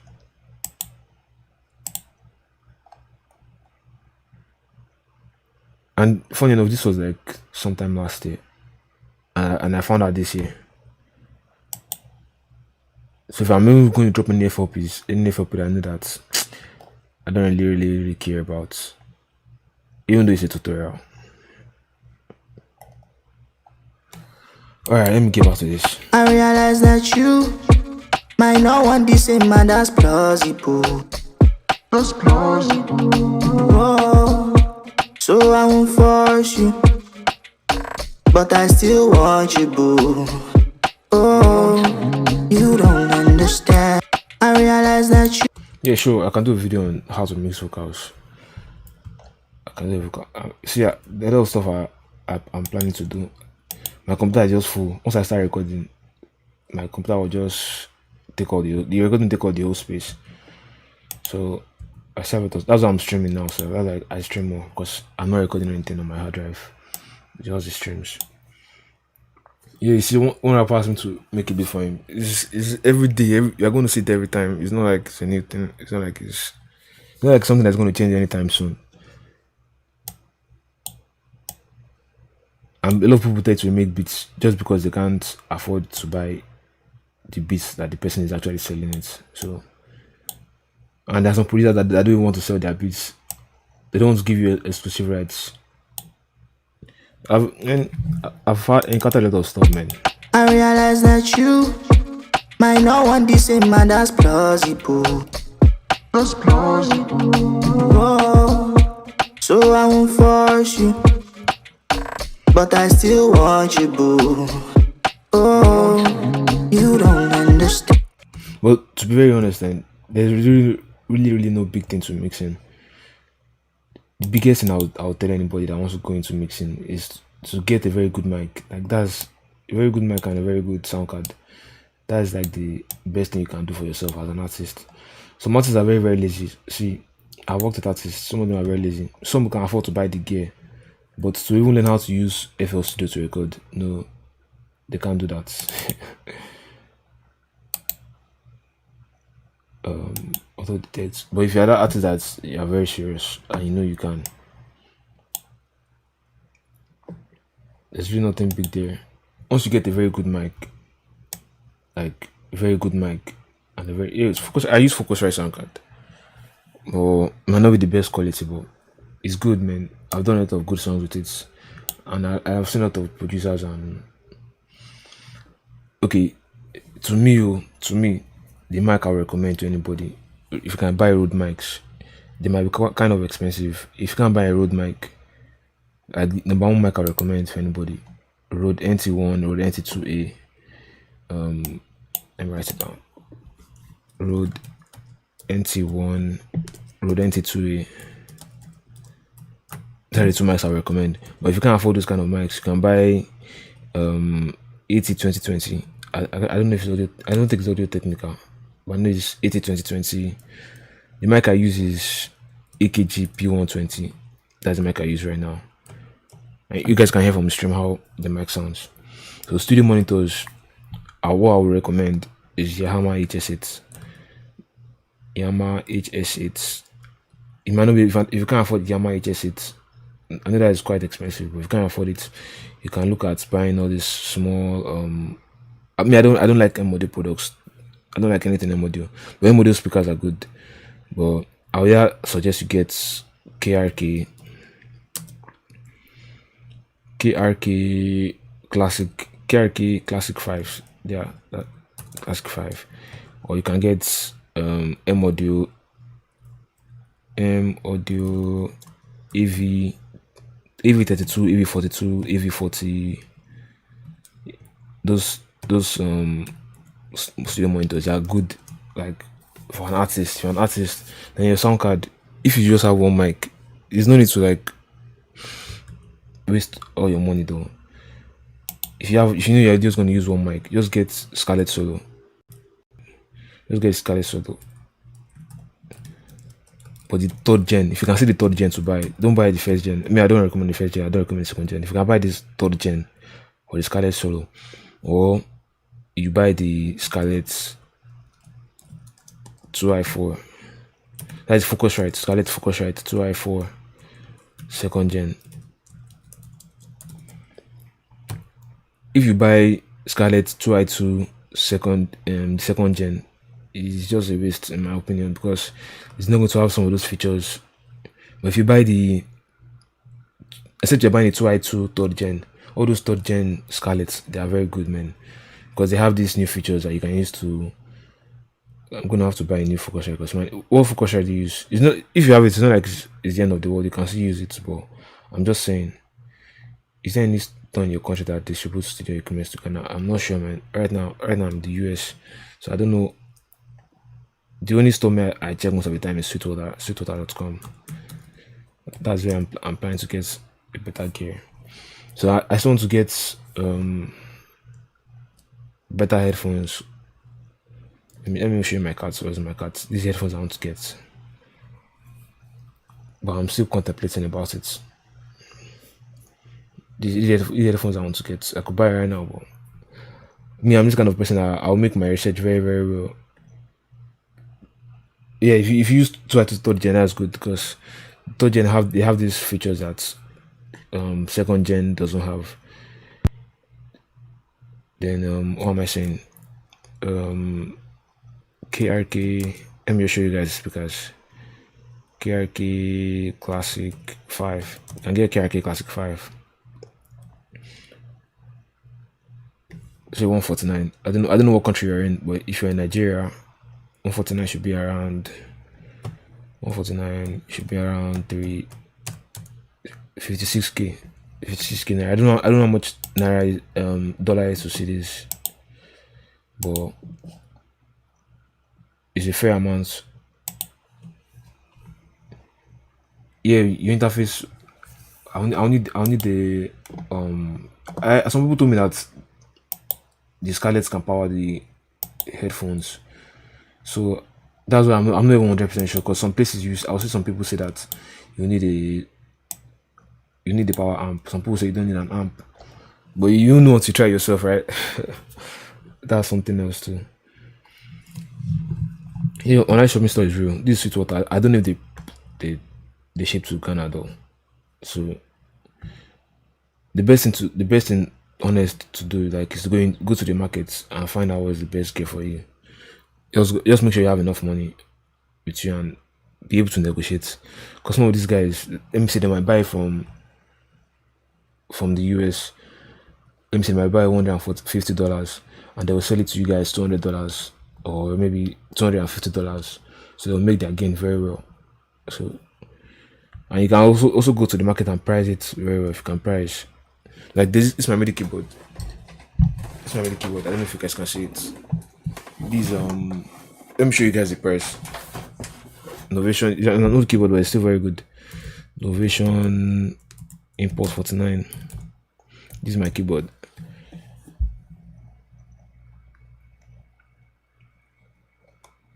And funny enough, this was like sometime last year, and I found out this year. So if I'm even going to drop any FOP that I know that I don't really care about, even though it's a tutorial. Alright, let me get back to this. I realize that you might not want the same man that's plausible. That's plausible. Oh, so I won't force you, but I still want you, boo. Oh, you don't understand. I realize that you. Yeah, sure, I can do a video on how to mix vocals. I can do a vocal. See, the other stuff I'm planning to do. My computer is just full. Once I start recording, my computer will just take all the recording take all the whole space. So I save it. That's why I'm streaming now. So that's like I stream more because I'm not recording anything on my hard drive. Just the streams. Yeah, you see, when I pass him to make a beat for him, it's every day. You're going to see it every time. It's not like it's a new thing. It's not like something that's going to change anytime soon. And a lot of people tend to make beats just because they can't afford to buy the beats that the person is actually selling it. So, and there's some producers that don't even want to sell their beats. They don't want to give you exclusive rights. I've encountered a lot of stuff, man. I realize that you might not want the same man that's plausible. That's plausible. Oh, so I won't force you, but I still want you, boo. Oh, you don't understand. Well, to be very honest, then there's really no big thing to mixing. The biggest thing I'll tell anybody that wants to go into mixing is to get a very good mic. Like, that's a very good mic and a very good sound card. That is like the best thing you can do for yourself as an artist. Some artists are very lazy. See, I worked with artists. Some of them are very lazy. Some can afford to buy the gear, but to even learn how to use FL Studio to record, no, they can't do that. Although but if you're that artist that you're very serious and you know you can, there's really nothing big there. Once you get a very good mic, like a very good mic, and it's focus. I use Focusrite sound card, but it might not be the best quality, but it's good, man. I've done a lot of good songs with it, and I have seen a lot of producers. And okay, to me, the mic I recommend to anybody, if you can buy Rode mics, they might be kind of expensive. If you can't buy a Rode mic, like number one mic I recommend for anybody, Rode NT1, Rode NT2A. Let me write it down. Rode NT1, Rode NT2A. There are two mics I recommend. But if you can't afford those kind of mics, you can buy 80-2020. I don't know if it's audio. I don't think it's Audio Technica, but I know it's 80-2020. The mic I use is AKG P120. That's the mic I use right now. And you guys can hear from the stream how the mic sounds. So studio monitors are what I would recommend is Yamaha HS8. Yamaha HS8. It might not be if you can't afford Yamaha HS8. I know that is quite expensive, but if you can't afford it, you can look at buying all these small. I mean, I don't like M audio products. I don't like anything M audio. But M audio speakers are good. But I would suggest you get KRK, KRK Classic, KRK Classic 5. Yeah, that Classic 5. Or you can get M audio, AV, AV32, AV42, AV40. Those studio monitors are good. Like for an artist, if you're an artist, then your sound card. If you just have one mic, there's no need to like waste all your money though. If you know you're just gonna use one mic, just get Scarlett Solo. Just get Scarlett Solo. But the third gen, if you can see the third gen to buy, don't buy the first gen. I mean, I don't recommend the first gen. I don't recommend the second gen. If you can buy this third gen or the Scarlett Solo, or you buy the Scarlett 2i4. That is Focusrite, Scarlett Focusrite 2i4 second gen. If you buy Scarlett 2i2 second gen, it's just a waste in my opinion, because it's not going to have some of those features. But if you buy except you're buying a 2i2 third gen, all those third gen Scarletts, they are very good, man, because they have these new features that you can use to. I'm gonna have to buy a new Focusrite, because what Focusrite do you use? It's not, if you have it, it's not like it's the end of the world. You can still use it, but I'm just saying, is there any store in your country that distributes studio equipment to Ghana? I'm not sure, man. Right now I'm in the US, so I don't know. The only store I check most of the time is sweetwater.com. That's where I'm planning to get a better gear. So I still want to get better headphones. Let me show you my cards. Where's my cards? These headphones I want to get, but I'm still contemplating about it. These headphones I want to get, I could buy right now, but I'm this kind of person that I'll make my research very, very well. Yeah, if you use 2i2 third gen, that's good, because third gen they have these features that second gen doesn't have. Then what am I saying? KRK. Let me show you guys speakers. KRK Classic 5. You can get KRK Classic 5. So 149. I don't know what country you're in, but if you're in Nigeria, 149 should be around 56k. 56k naira. I don't know how much naira dollar is to see this, but it's a fair amount. Yeah, your interface. I'll need the some people told me that the Scarlett can power the headphones, so that's why I'm not even 100% sure, because some places I'll see some people say that you need the power amp. Some people say you don't need an amp, but you know to try yourself, right? That's something else too. Online shopping store is real. This is what I don't know if they ship to Ghana though. So the best thing honest to do, like, is to go to the markets and find out what's the best gear for you. Just make sure you have enough money with you and be able to negotiate. Because some of these guys, let me say, they might buy from the US. Let me say they might buy $150 and they will sell it to you guys $200 or maybe $250. So they'll make their gain very well. So, and you can also go to the market and price it very well if you can price. Like this is my MIDI keyboard. It's my MIDI keyboard. I don't know if you guys can see it. These let me show you guys the price. Novation, an old keyboard, but it's still very good. Novation Impulse 49. This is my keyboard.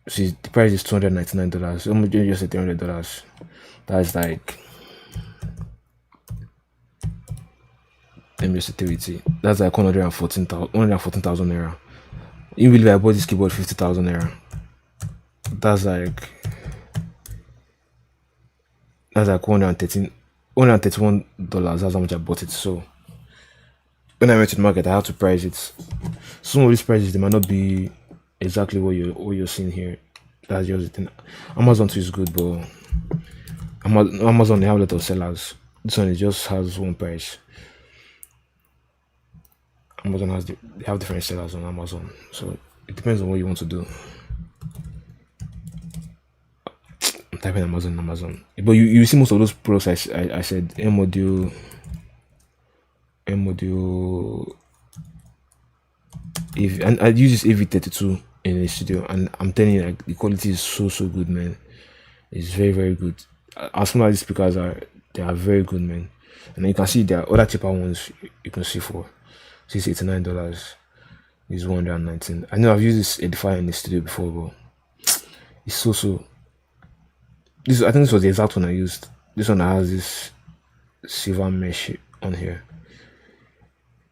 See, the price is $299. I'm just at $300. That's like sensitivity. That's like 114,000 naira. You believe I bought this keyboard 50,000 naira? That's like $131. That's how much I bought it. So when I went to the market, I had to price it. Some of these prices, they might not be exactly what you're seeing here. That's just the thing. Amazon too is good, but Amazon, they have a lot of sellers. This one, it just has one price. Amazon they have different sellers on Amazon, so it depends on what you want to do. I'm typing Amazon, but you see most of those products I said, M module. And I use this AV32 in the studio, and I'm telling you, like, the quality is so good, man. It's very good. As small as these speakers are, they are very good, man. And you can see there are other cheaper ones you can see for $689. This is 119. I know I've used this edifier in the studio before, but it's so. This, I think this was the exact one I used. This one has this silver mesh on here.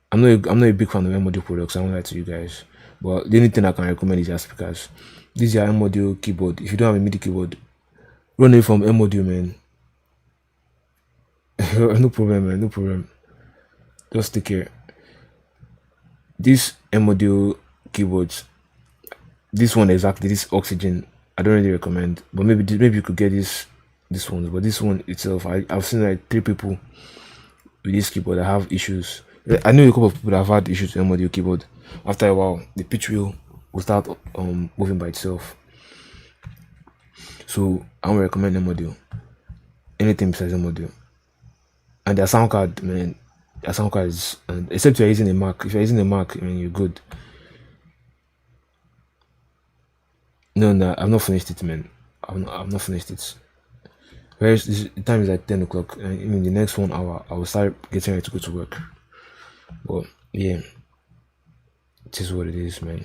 I'm not a big fan of M-Audio products, I won't lie to you guys. But the only thing I can recommend is their speakers. This is your M-Audio keyboard. If you don't have a MIDI keyboard, run it from M-Audio, man. No problem, man. No problem. Just take care. This M-Audio keyboards, this one exactly, this Oxygen, I don't really recommend. But maybe you could get this one. But this one itself, I've seen like 3 people with this keyboard that have issues. I know a couple of people that have had issues with M-Audio keyboard. After a while, the pitch wheel will start moving by itself. So I would recommend M-Audio. Anything besides M-Audio. And their sound card, man, their sound card is, except you're using a Mac. If you're using a Mac, I mean, you're good. No, I've not finished it, man. I've not finished it. Whereas the time is like 10 o'clock, and in the next 1 hour, I will start getting ready to go to work. But yeah, it is what it is, man.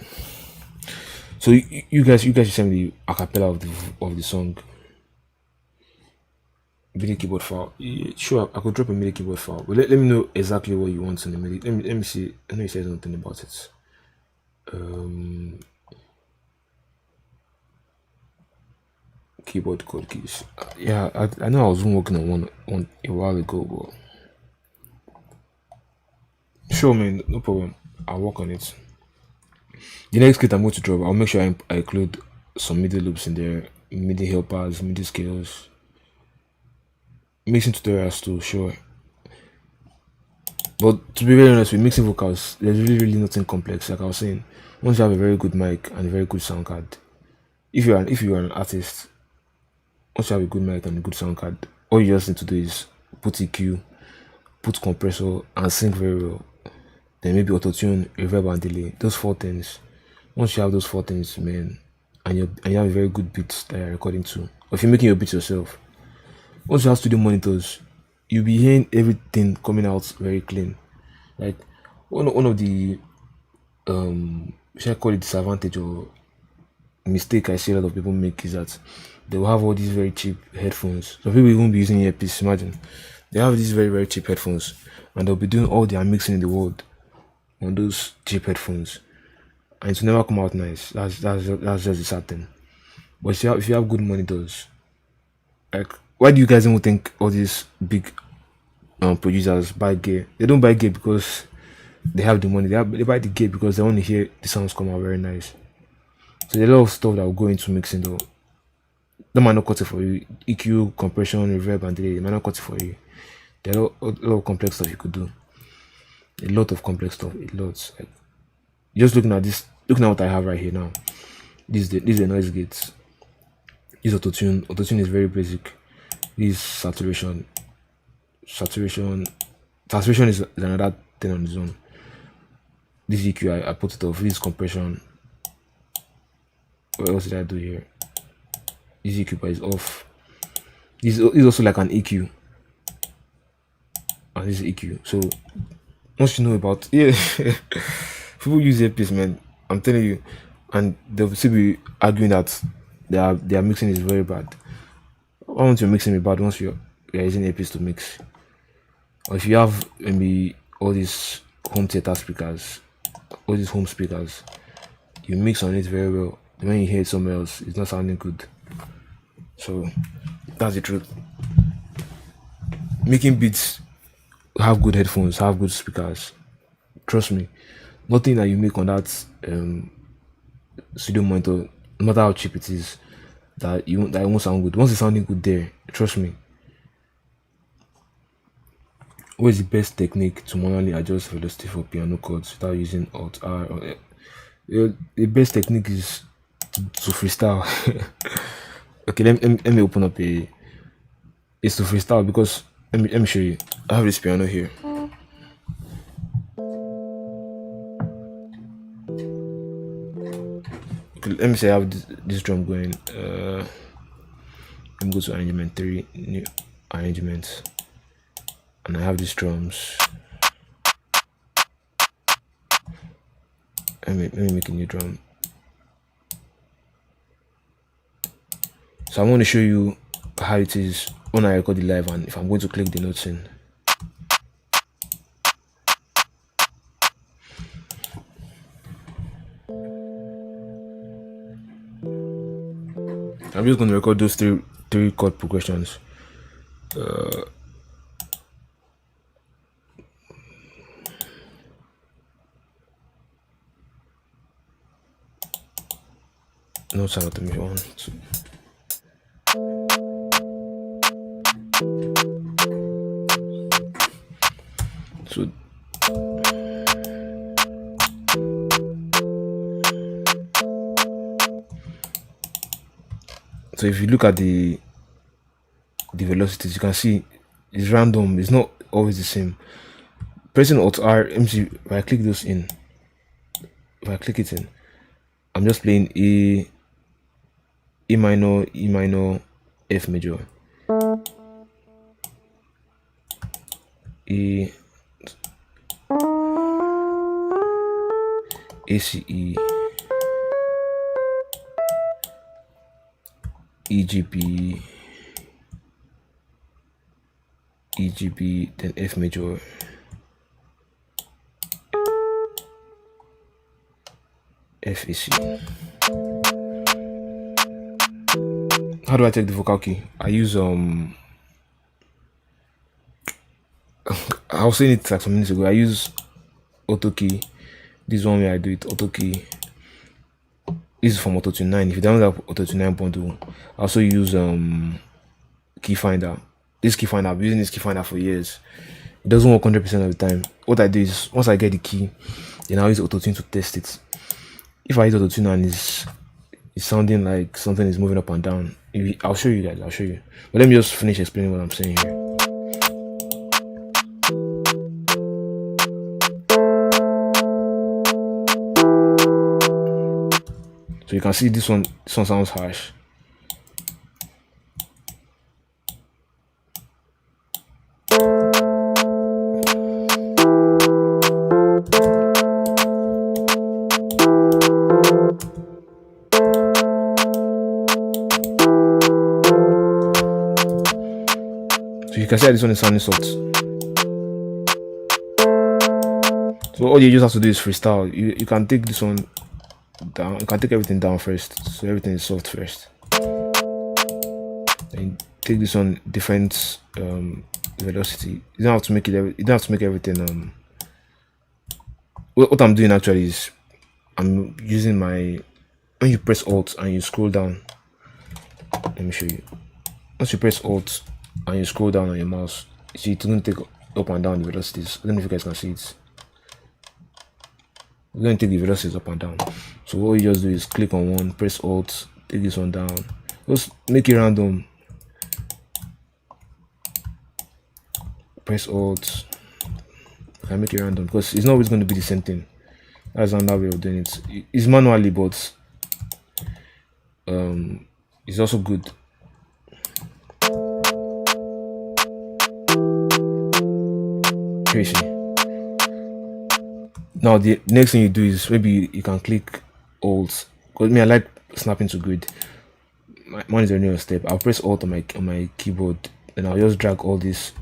So you guys should send me the acapella of the song. MIDI keyboard file. Yeah, sure, I could drop a MIDI keyboard file, but let me know exactly what you want in the MIDI. Let me see. I know you said something about it. Keyboard code keys. Yeah, I know I was working on one a while ago, but sure, man, no problem. I'll work on it. The next kit I'm going to drop, I'll make sure I include some MIDI loops in there, MIDI helpers, MIDI scales, mixing tutorials too, sure. But to be very honest, with mixing vocals, there's really nothing complex. Like I was saying, once you have a very good mic and a very good sound card, if you are an artist, once you have a good mic and a good sound card, all you just need to do is put EQ, put compressor, and sync very well. Then maybe auto-tune, reverb, and delay. Those 4 things. Once you have those 4 things, man, and you have a very good beat that you're recording to, or if you're making your beats yourself, once you have studio monitors, you'll be hearing everything coming out very clean. Like one of the should I call it disadvantage or mistake I see a lot of people make is that they will have all these very cheap headphones. So people won't be using earpiece. Imagine they have these very cheap headphones, and they'll be doing all their mixing in the world on those cheap headphones, and it will never come out nice. That's just the sad thing. But if you have good monitors, like, why do you guys even think all these big producers buy gear? They don't buy gear because they have the money. They buy the gear because they want to hear the sounds come out very nice. So there's a lot of stuff that will go into mixing though. That might not cut it for you. EQ, compression, reverb, and delay, they might not cut it for you. There are a lot of complex stuff you could do. A lot of complex stuff. Like, just looking at what I have right here now. These are the noise gates. This auto-tune. Auto-tune is very basic. This saturation. Saturation is another thing on its own. This EQ, I put it off. This compression. What else did I do here? This EQ is off. This is also like an EQ. And this is EQ. So once you know about people use earpiece, man, I'm telling you, and they'll still be arguing that their mixing is very bad. Why won't your mixing be bad once you're using earpiece to mix? Or if you have maybe all these home theater speakers, all these home speakers, you mix on it very well. When you hear it somewhere else, it's not sounding good. So that's the truth. Making beats, have good headphones, have good speakers. Trust me, nothing that you make on that studio monitor, no matter how cheap it is, that it won't sound good. Once it's sounding good there, trust me. What is the best technique to manually adjust velocity for piano chords without using Alt R? The best technique is to freestyle. Okay, let me open up it's to freestyle, because let me show you. I have this piano here. Okay, let me say I have this drum going. Let me go to arrangement 3, new arrangements, and I have these drums. Let me make a new drum. So I'm going to show you how it is when I record it live, and if I'm going to click the notes in. I'm just going to record those three chord progressions. Notes out to me 1, 2. So if you look at the velocities, you can see it's random. It's not always the same. Pressing Alt R, MC, if I click those in, if I click it in, I'm just playing E minor, E minor, F major, A C E, E G B, E G B, then F major, F A C. How do I take the vocal key? I use I was saying it like some minutes ago. I use auto key. This one where I do it auto key. This is from Auto Tune 9. If you download Auto Tune 9.2, I also use key finder. This key finder, I've been using this key finder for years. It doesn't work 100% of the time. What I do is, once I get the key, then I'll use Auto Tune to test it. If I use Auto Tune and it's sounding like something is moving up and down, I'll show you guys. I'll show you. But let me just finish explaining what I'm saying here. So you can see this one sounds harsh. So you can see that this one is sounding soft. So all you just have to do is freestyle. You can take this one down. You can take everything down first, so everything is soft first. And take this on different velocity. You don't have to make it. You don't have to make everything. What I'm doing actually is I'm using my. When you press Alt and you scroll down, let me show you. Once you press Alt and you scroll down on your mouse, you see it's going to take up and down the velocities. I don't know if you guys can see it. We're going to take the velocities up and down. So what you just do is click on one, press Alt, take this one down. Just make it random. Press Alt. I make it random because it's not always going to be the same thing. That's another way of doing it. It's manually, but it's also good. Crazy. Now the next thing you do is maybe you can click Alt. Because me, I like snapping to grid. Mine is already on step. I'll press Alt on my keyboard, and I'll just drag all this,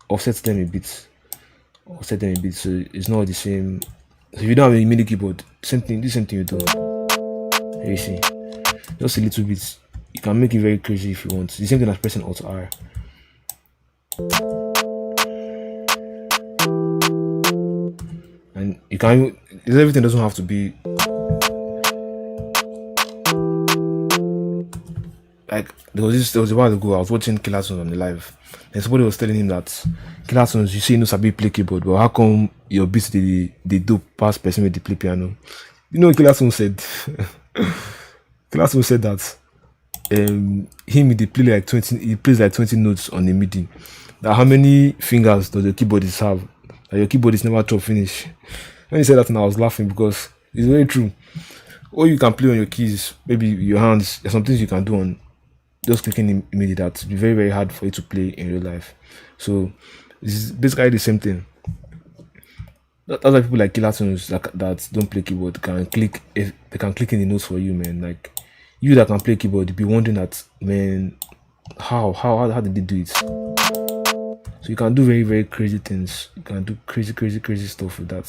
offset them a bit, or set them a bit so it's not the same. So if you don't have a MIDI keyboard, same thing, this same thing you do. Here you see, just a little bit. You can make it very crazy if you want. The same thing as pressing Alt R. And you can, everything doesn't have to be like there was a while ago I was watching Killer Tones on the live, and somebody was telling him that Killer Tones, you say you know sabi play keyboard, but how come your beats they do pass person with the play piano? You know what Killer Tones said? Killer Tones said that him they play like 20, he plays like 20 notes on the MIDI. That how many fingers does your keyboardist have? That your keyboardist never chop finish. When he said that, and I was laughing because it's very true. Or you can play on your keys, maybe your hands. There's some things you can do on just clicking in MIDI that be very, very hard for you to play in real life. So it's basically the same thing. That's why people like Killer Tones that don't play keyboard can click, if they can click in the notes for you, man. Like you that can play keyboard, you'll be wondering that, man, how did they do it? So you can do very, very crazy things. You can do crazy stuff with that.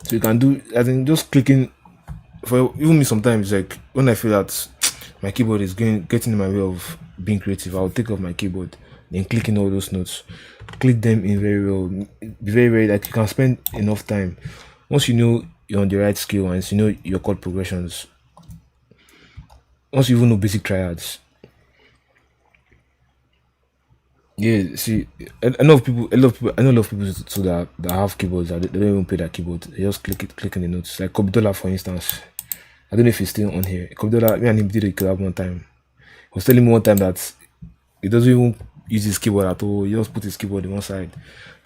So you can do, I think, just clicking. For even me sometimes, like when I feel that my keyboard is getting in my way of being creative, I'll take off my keyboard, then clicking all those notes, click them in very well, be very like you can spend enough time. Once you know you're on the right scale and you know your chord progressions, once you even know basic triads. Yeah, see, I know a lot of people so that have keyboards that they don't even play that keyboard. They just click in the notes. Like Kobidola, for instance. I don't know if he's still on here. Kobidola, me and him did a collab one time. He was telling me one time that he doesn't even use his keyboard at all. He just put his keyboard on one side.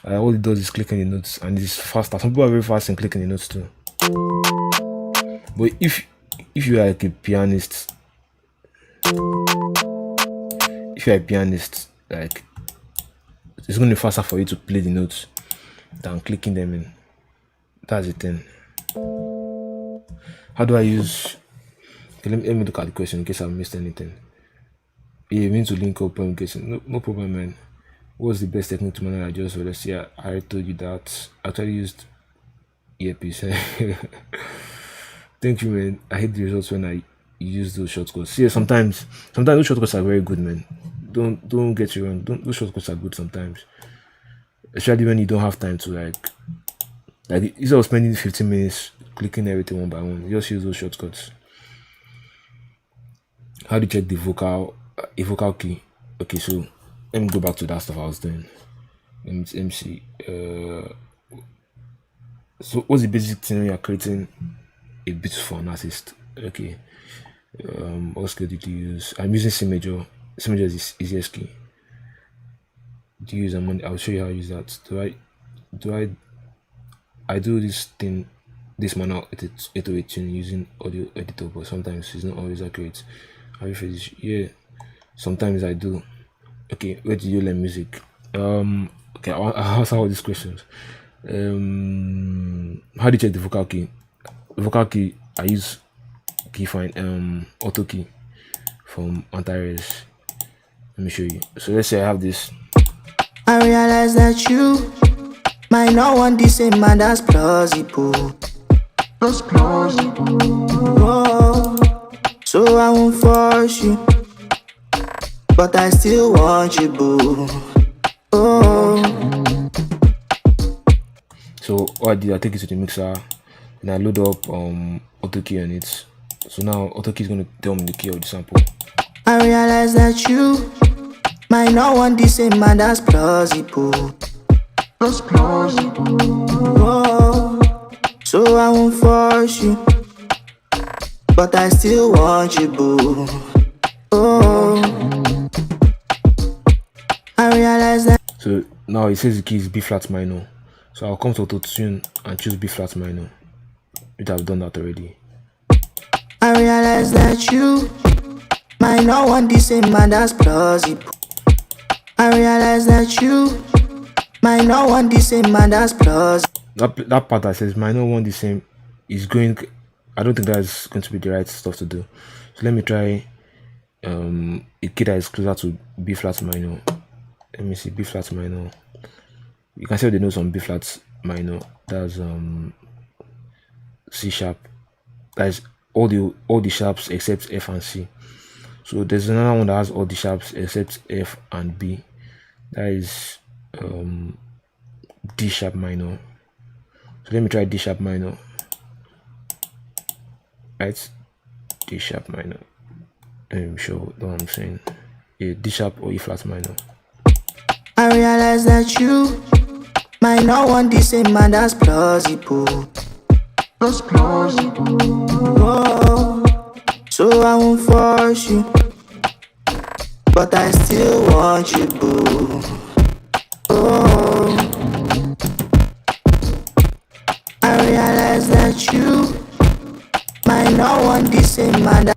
All he does is clicking the notes, and it's faster. Some people are very fast in clicking the notes too. But if you are like a pianist, like it's going to be faster for you to play the notes than clicking them in. That's the thing. How do I use? Okay, let me look at the question in case I missed anything. Yeah, you mean to link up in case no problem, man. What's the best technique to manage adjust? Well, let's see. I told you that. I actually used earpiece. Thank you, man. I hate the results when I use those shortcuts. Yeah, sometimes those shortcuts are very good, man. Don't get you wrong. Those shortcuts are good sometimes, especially when you don't have time to like instead of spending 15 minutes clicking everything one by one, just use those shortcuts. How do you check the vocal key? Okay, so let me go back to that stuff I was doing. Let me see. So what's the basic thing when you're creating a beat for an artist? Okay. What scale did you use? I'm using C major. C major is the easiest key. Do you use I'll show you how I use that. I do this thing, this manual 808 tune using audio editor, but sometimes it's not always accurate. Yeah, sometimes I do. Okay, where do you learn music? Okay, I'll answer all these questions. How do you check the vocal key? The vocal key, I use keyfind auto key from Antares. Let me show you. So let's say I have this. I realize that you might not want the same man. That's plausible. That's plausible. Oh, so I won't force you, but I still want you, boo. Oh. So what I did, I take it to the mixer and I load up auto key on it. So now auto key is going to tell me the key of the sample. I realize that you might not want the same man. That's plausible. That's plausible. Oh, so I won't force you, but I still want you, boo. Oh, I realize that. So now it says the key is B flat minor. So I'll come to auto tune and choose B flat minor. I've done that already. I realize that you Might not want the same man, that's plausible. I realize that you might not want the same man, that's plausible. That part that says might not want the same is going. I don't think that's going to be the right stuff to do. So let me try a key that is closer to B flat minor. Let me see, B flat minor. You can see the notes on B flat minor. That's C sharp. That's all the sharps except F and C. So there's another one that has all the sharps except F and B. That is D sharp minor. So let me try D sharp minor. Right, D sharp minor. I'm sure what I'm saying. Yeah, D sharp or E flat minor. I realize that you might not want the same man, that's plausible. That's plausible. Oh, so I won't force you, but I still want you, boo. Oh, I realize that you might not want the same man.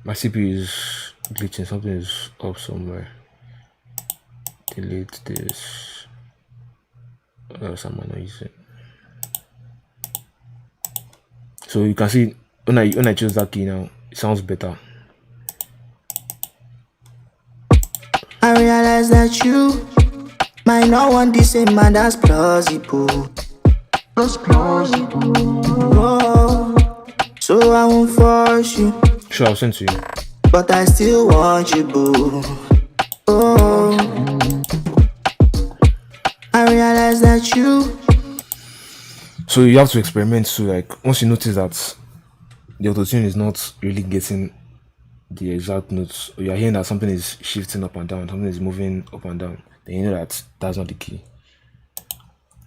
My CPU is glitching. Something is up somewhere. Delete this. Else I'm not using. So you can see when I choose that key now, it sounds better. I realize that you might not want the same man, that's plausible. That's plausible. Oh, so I won't force you. Sure, I'll send to you. But I still want you, boo. Oh, I realize that you. So you have to experiment too. Like once you notice that the auto-tune is not really getting the exact notes, or you're hearing that something is shifting up and down, something is moving up and down, then you know that that's not the key.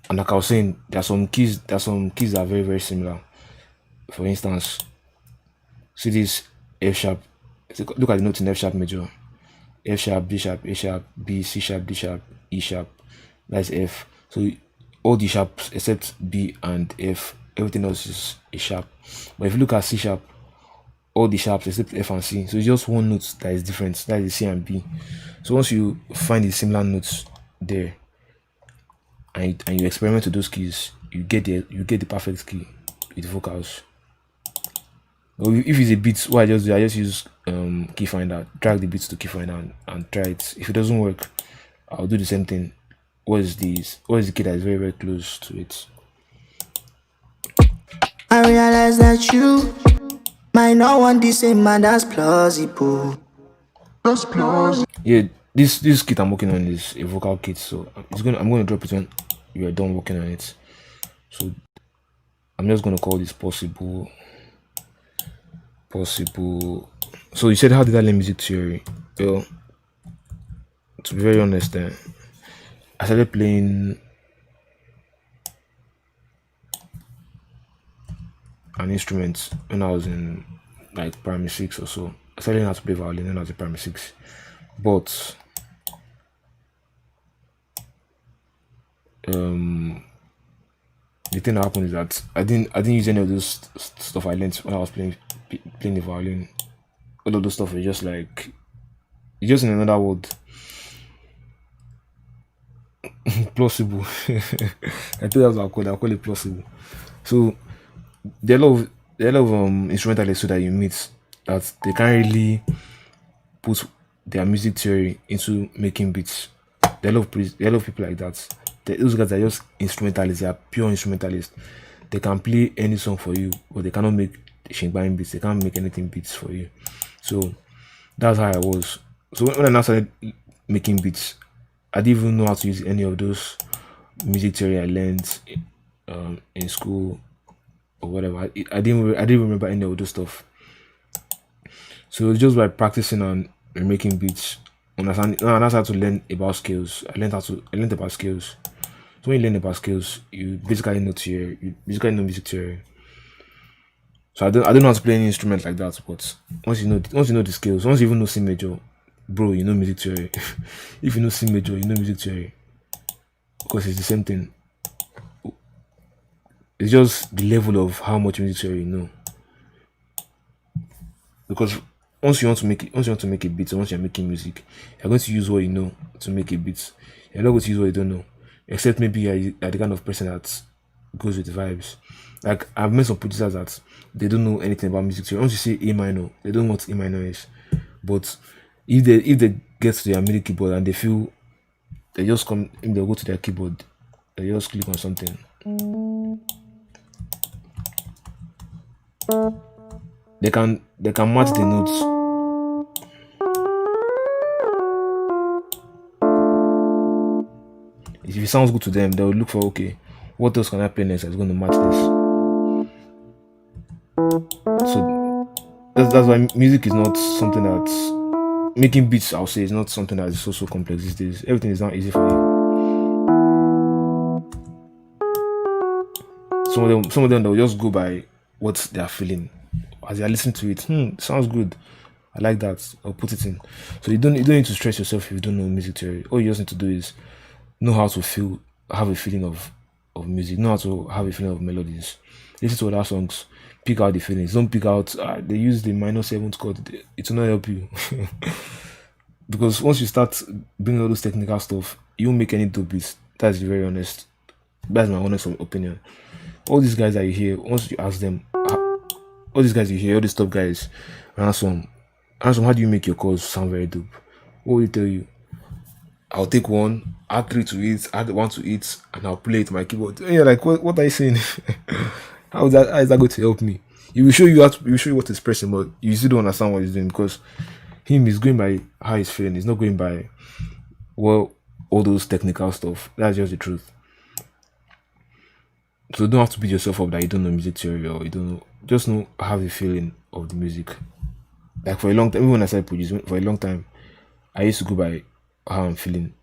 And like I was saying, there are some keys that are very, very similar. For instance, see this F sharp. Look at the notes in F sharp major. F sharp, B sharp, A sharp, B, C sharp, D sharp, E sharp. That's F. So all the sharps except B and F, everything else is a sharp. But if you look at C sharp, all the sharps except F and C. So it's just one note that is different. That is C and B. So once you find the similar notes there, and you experiment with those keys, you get the perfect key with vocals. Or if it's a beat, what I just do, I just use key finder, drag the beats to key finder and try it. If it doesn't work, I'll do the same thing. What is the key that is very, very close to it? I realize that you might not want the same man, that's plausible. That's plausible. Yeah, this kit I'm working on is a vocal kit, so I'm gonna drop it when you are done working on it. So I'm just gonna call this possible. So you said, how did I learn music theory? Well, to be very honest, I started playing an instrument when I was in like primary 6 or so. I started learning how to play violin when I was in primary 6, but the thing that happened is that I didn't use any of those stuff I learned when I was playing the violin. All of those stuff is just like, it's just in another word. Plausible. I think that's what I'll call it plausible. So there are a lot of instrumentalists that you meet that they can't really put their music theory into making beats. There are a lot of people like that. Those guys are just instrumentalists. They are pure instrumentalists. They can play any song for you, but they cannot make Shingbang beats. They can't make anything beats for you. So that's how I was. So when I now started making beats, I didn't even know how to use any of those music theory I learned in school or whatever. I didn't remember any of those stuff. So just by practicing and making beats, when I started to learn about scales. I learned about scales. So when you learn about scales, you basically know music theory. So I don't know how to play any instrument like that, but once you know the scales, once you even know C major, bro, you know music theory. If you know C major, you know music theory, because it's the same thing. It's just the level of how much music theory you know. Because once you want to make it, once you want to make a beat, or once you're making music, you're going to use what you know to make a beat. You're not going to use what you don't know, except maybe you're the kind of person that goes with the vibes. Like I've met some producers that they don't know anything about music theory. Once you say A minor, they don't know what A minor is. But if they get to their MIDI keyboard and they feel they just come, if they go to their keyboard, they just click on something. They can match the notes. If it sounds good to them, they will look for, okay, what else can I play next that's going to match this. So that's why music is not something that's making beats. I'll say is not something that is so complex these days. Everything is not easy for you. Some of them they'll just go by what they are feeling as they are listening to it. Sounds good. I like that. I'll put it in. So you don't need to stress yourself if you don't know music theory. All you just need to do is know how to have a feeling of music, know how to have a feeling of melodies. Listen to other songs, pick out the feelings. Don't pick out they use the minor seventh chord. It will not help you. Because once you start bringing all those technical stuff, you won't make any dope beats. That's very honest. That's my honest opinion. All these guys that you hear, once you ask them, all these guys you hear, all these top guys, ransom, how do you make your chords sound very dope? What will they tell you? I'll take one, add 3 to it, add 1 to it, and I'll play it to my keyboard. And you're like, what are you saying? How is that going to help me? He will show you what he's pressing, but you still don't understand what he's doing because he's going by how he's feeling. He's not going by all those technical stuff. That's just the truth. So don't have to beat yourself up that you don't know music theory or you don't know. Just know have a feeling of the music. Like for a long time, even when I started producing, for a long time, I used to go by how I'm feeling,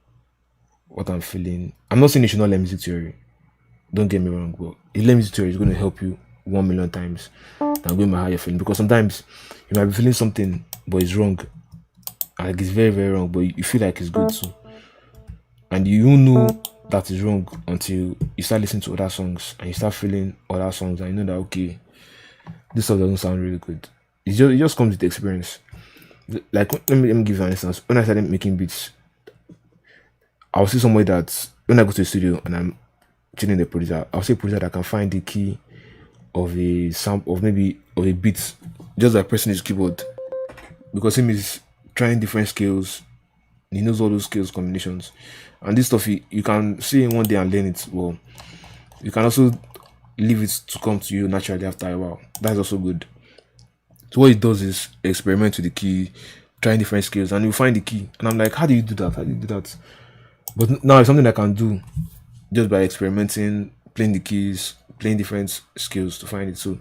what I'm feeling. I'm not saying you should not learn music theory. Don't get me wrong, but if learn music theory is going to help you 1,000,000 times than going by how you're feeling. Because sometimes you might be feeling something, but it's wrong. Like it's very, very wrong, but you feel like it's good too. And you won't know that is wrong until you start listening to other songs and you start feeling other songs and you know that, okay, this song doesn't sound really good. It just comes with experience. Like, let me give you an instance. When I started making beats, I'll see somewhere that when I go to the studio and I'm tuning the producer, I'll see a producer that can find the key of a sample of a beat just by pressing his keyboard, because him is trying different scales. He knows all those scales combinations, and this stuff you can see in one day and learn it. Well, you can also leave it to come to you naturally after a while. That's also good. So what it does is experiment with the key, trying different scales, and you find the key. And I'm like, how do you do that? How do you do that? But now it's something I can do just by experimenting, playing the keys, playing different scales to find it. So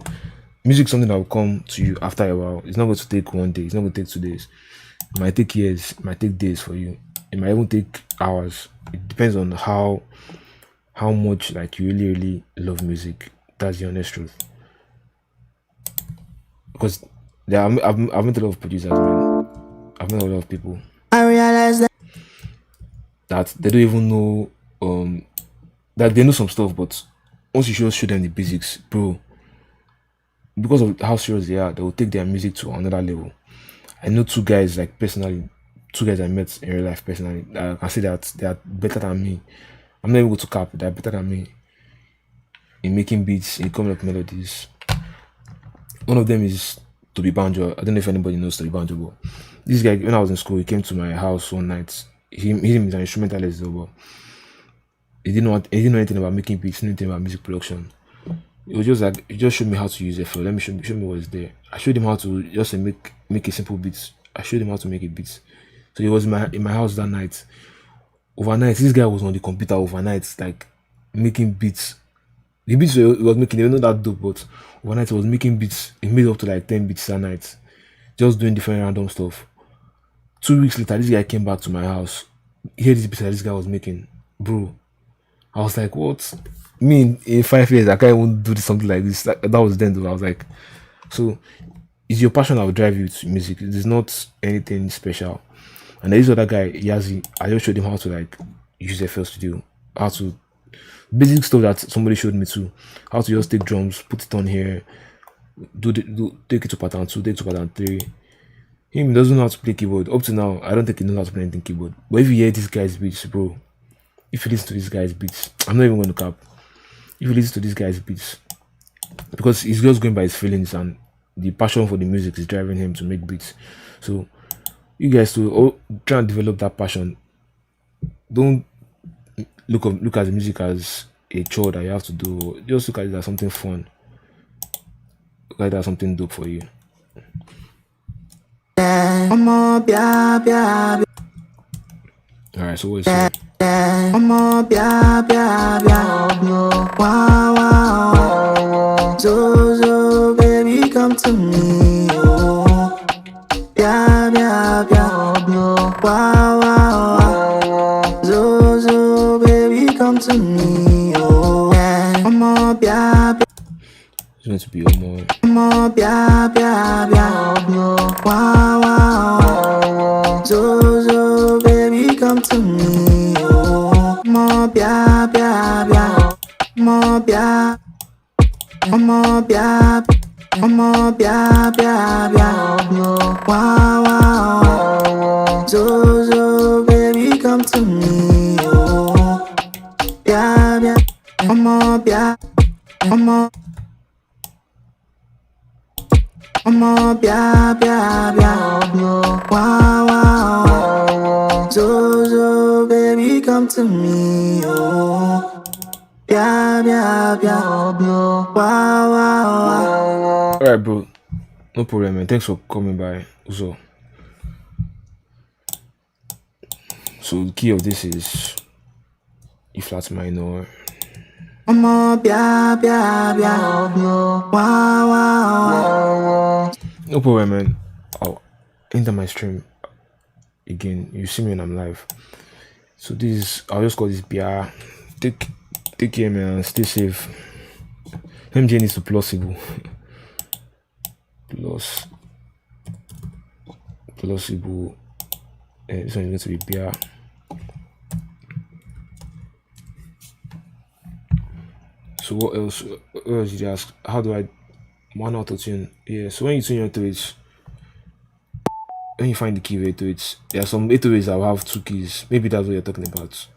music is something that will come to you after a while. It's not going to take one day. It's not going to take 2 days. It might take years. It might take days for you. It might even take hours. It depends on how much like you really, really love music. That's the honest truth. Because I've met a lot of producers, man. I've met a lot of people. I realize that they don't even know that they know some stuff, but once you show them the basics, bro, because of how serious they are, they will take their music to another level. I know 2 guys, like personally, 2 guys I met in real life personally. I can say that they are better than me. I'm not able to cap. They're better than me in making beats, in coming up with melodies. One of them is Toby Banjo. I don't know if anybody knows Toby Banjo, but this guy, when I was in school, he came to my house one night. Him is an instrumentalist though, but he didn't know anything about making beats, anything about music production. It was just like, he just showed me how to use FL. Let me show me what is there. I showed him how to just make a simple beat. I showed him how to make a beat. So he was in my house that night. Overnight, this guy was on the computer overnight, like making beats. The beats he was making, they were not that dope, but overnight he was making beats. He made up to like 10 beats that night, just doing different random stuff. 2 weeks later, this guy came back to my house. Hear this beat that this guy was making, bro. I was like, what? Me in 5 years, I can't even do something like this. That was then, though. I was like, so it's your passion that will drive you to music. It is not anything special. And there is other guy, Yazi. I just showed him how to like use FL Studio, how to basic stuff that somebody showed me too. How to just take drums, put it on here, take it to pattern 2, take it to pattern 3. Him doesn't know how to play keyboard. Up to now, I don't think he knows how to play anything keyboard. But if you hear this guy's beats, bro, if you listen to this guy's beats, I'm not even going to cap. If you listen to this guy's beats, because he's just going by his feelings and the passion for the music is driving him to make beats. So you guys to try and develop that passion. Don't look at the music as a chore that you have to do. Just look at it as something fun. Look at it as something dope for you. Alright, so what is it? So baby, come to me. Oh, so baby, come to me. Oh, It's going to be more. So baby, come to me. Oh, so baby, come to me. Oh, so baby, come to me. Oh, Alright, bro. No problem, man. Thanks for coming by. So the key of this is E flat minor. No problem, man. I'll enter my stream again. You see me when I'm live. So this, I'll just call this Bia. Take care, man. Stay safe. MJ needs to plausible. Plausible. This one is going to be Bia. So what else did you ask? How do I auto tune? Yeah, so when you tune your 808s, when you find the key of 808s, there are some 808s that will have 2 keys. Maybe that's what you're talking about.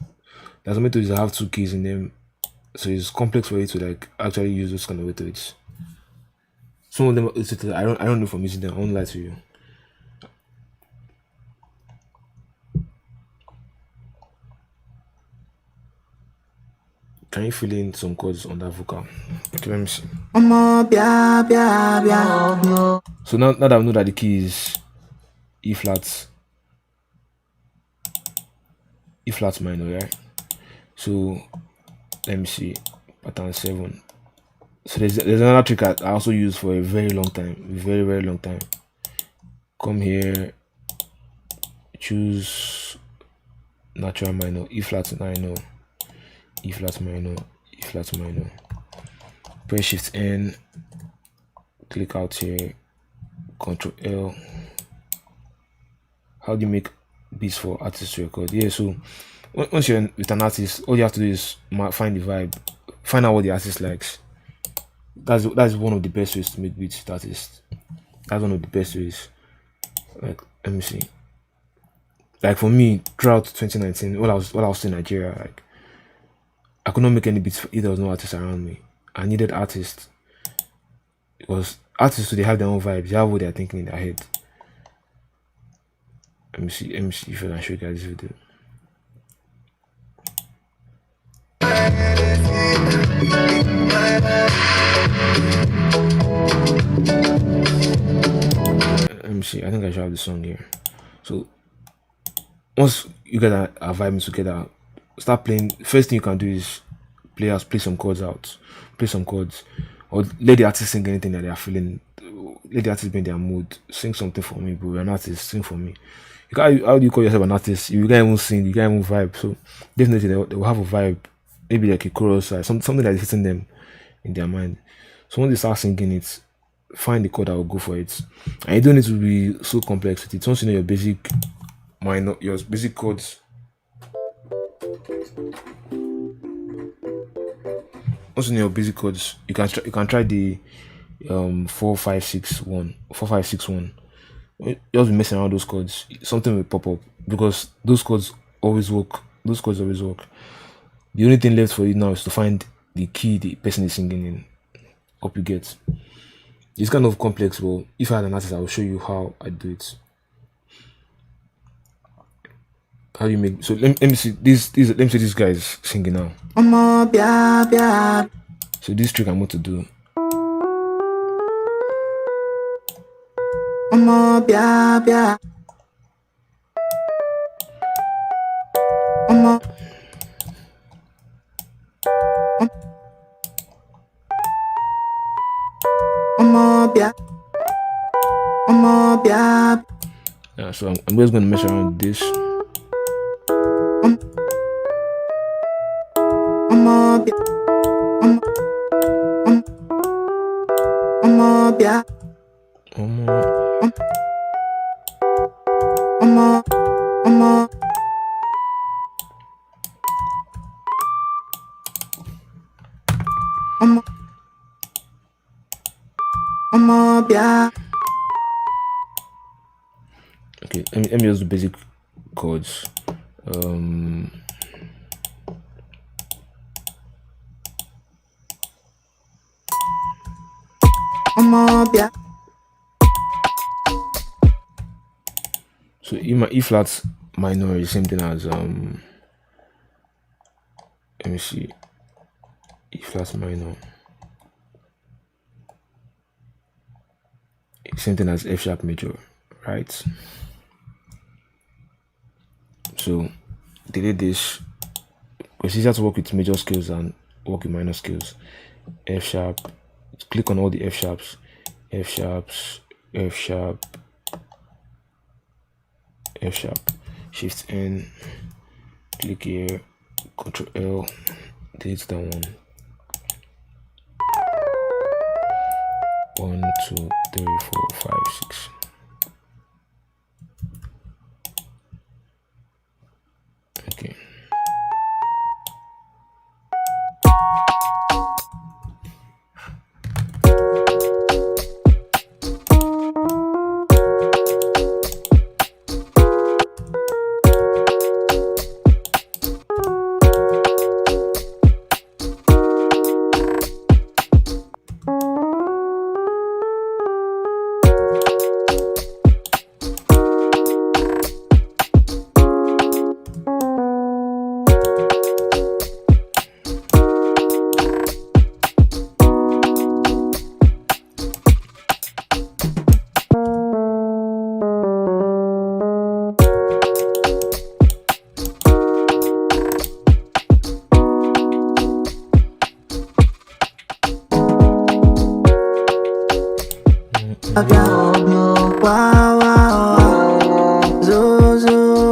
There's some 808s that have 2 keys in them, so it's complex for you to like actually use those kind of 808s. Some of them, I don't know from using them. I won't lie to you. Can you fill in some chords on that vocal? Okay, let me see. So now that I know that the key is E flat minor, right? So let me see, pattern 7. So there's another trick I also use for a very long time, very long time. Come here, choose natural minor, E flat minor, E flat minor, E flat minor. Press Shift N, click out here, Control L. How do you make beats for artists to record? Yeah, so once you're with an artist, all you have to do is find the vibe, find out what the artist likes. That's one of the best ways to make beats with artists. That's one of the best ways. Like, let me see. Like for me, throughout 2019, while I was in Nigeria, like I could not make any beats if there was no artists around me. I needed artists. Because artists, they have their own vibes. They have what they're thinking in their head. Let me see if I can show you guys this video. Let me see. I think I should have the song here. So once you guys are vibing together, start playing. First thing you can do is play some chords out. Play some chords. Or let the artist sing anything that they are feeling. Let the artist be in their mood. Sing something for me, bro. You're an artist, sing for me. How do you call yourself an artist? You can't even sing, you can't even vibe. So definitely they will have a vibe. Maybe like a chorus or something that is hitting them in their mind. So when they start singing it, find the chord that will go for it. And you don't need to be so complex with it. Once you know your basic minor, your basic chords. Once you know your basic chords, you can try the 4 5 6 1. Just be messing around those chords, something will pop up because those chords always work. Those chords always work. The only thing left for you now is to find the key the person is singing in. Hope you get. It's kind of complex, but if I had an artist, I will show you how I do it. How you make so let me see this let me see this guy is singing now. So this trick I'm going to do. Yeah, so I'm just going to mess around with this. Okay, let me use the basic chords. So E flat minor is the same thing as let me see, E flat minor, same thing as F sharp major, right? So delete this because it's easier to work with major scales than work with minor scales. F sharp, click on all the F sharps, F sharps, F sharp, F sharp, Shift N, click here, Control L, delete that one. 1, 2, 3, 4, 5, 6. Okay.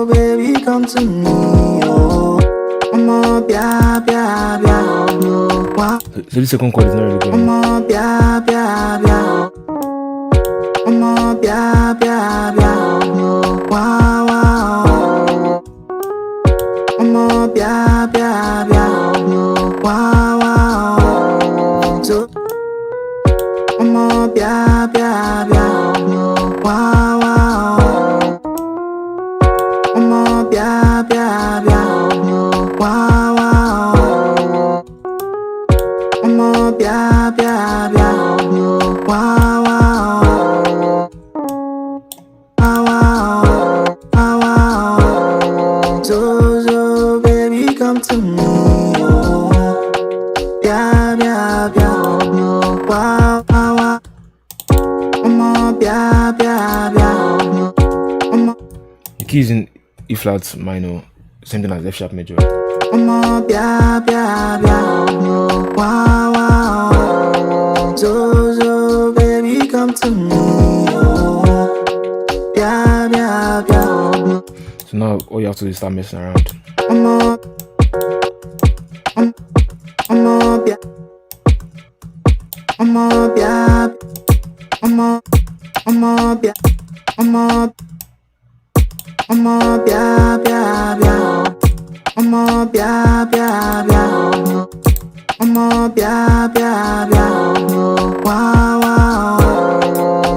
Baby, come to me, oh. So the second chord is not really good. So baby, come to me, oh. Wow, wow, the key is in E flat minor, same thing as F sharp major. So baby, come to me, oh. So now all you have to do is start messing around.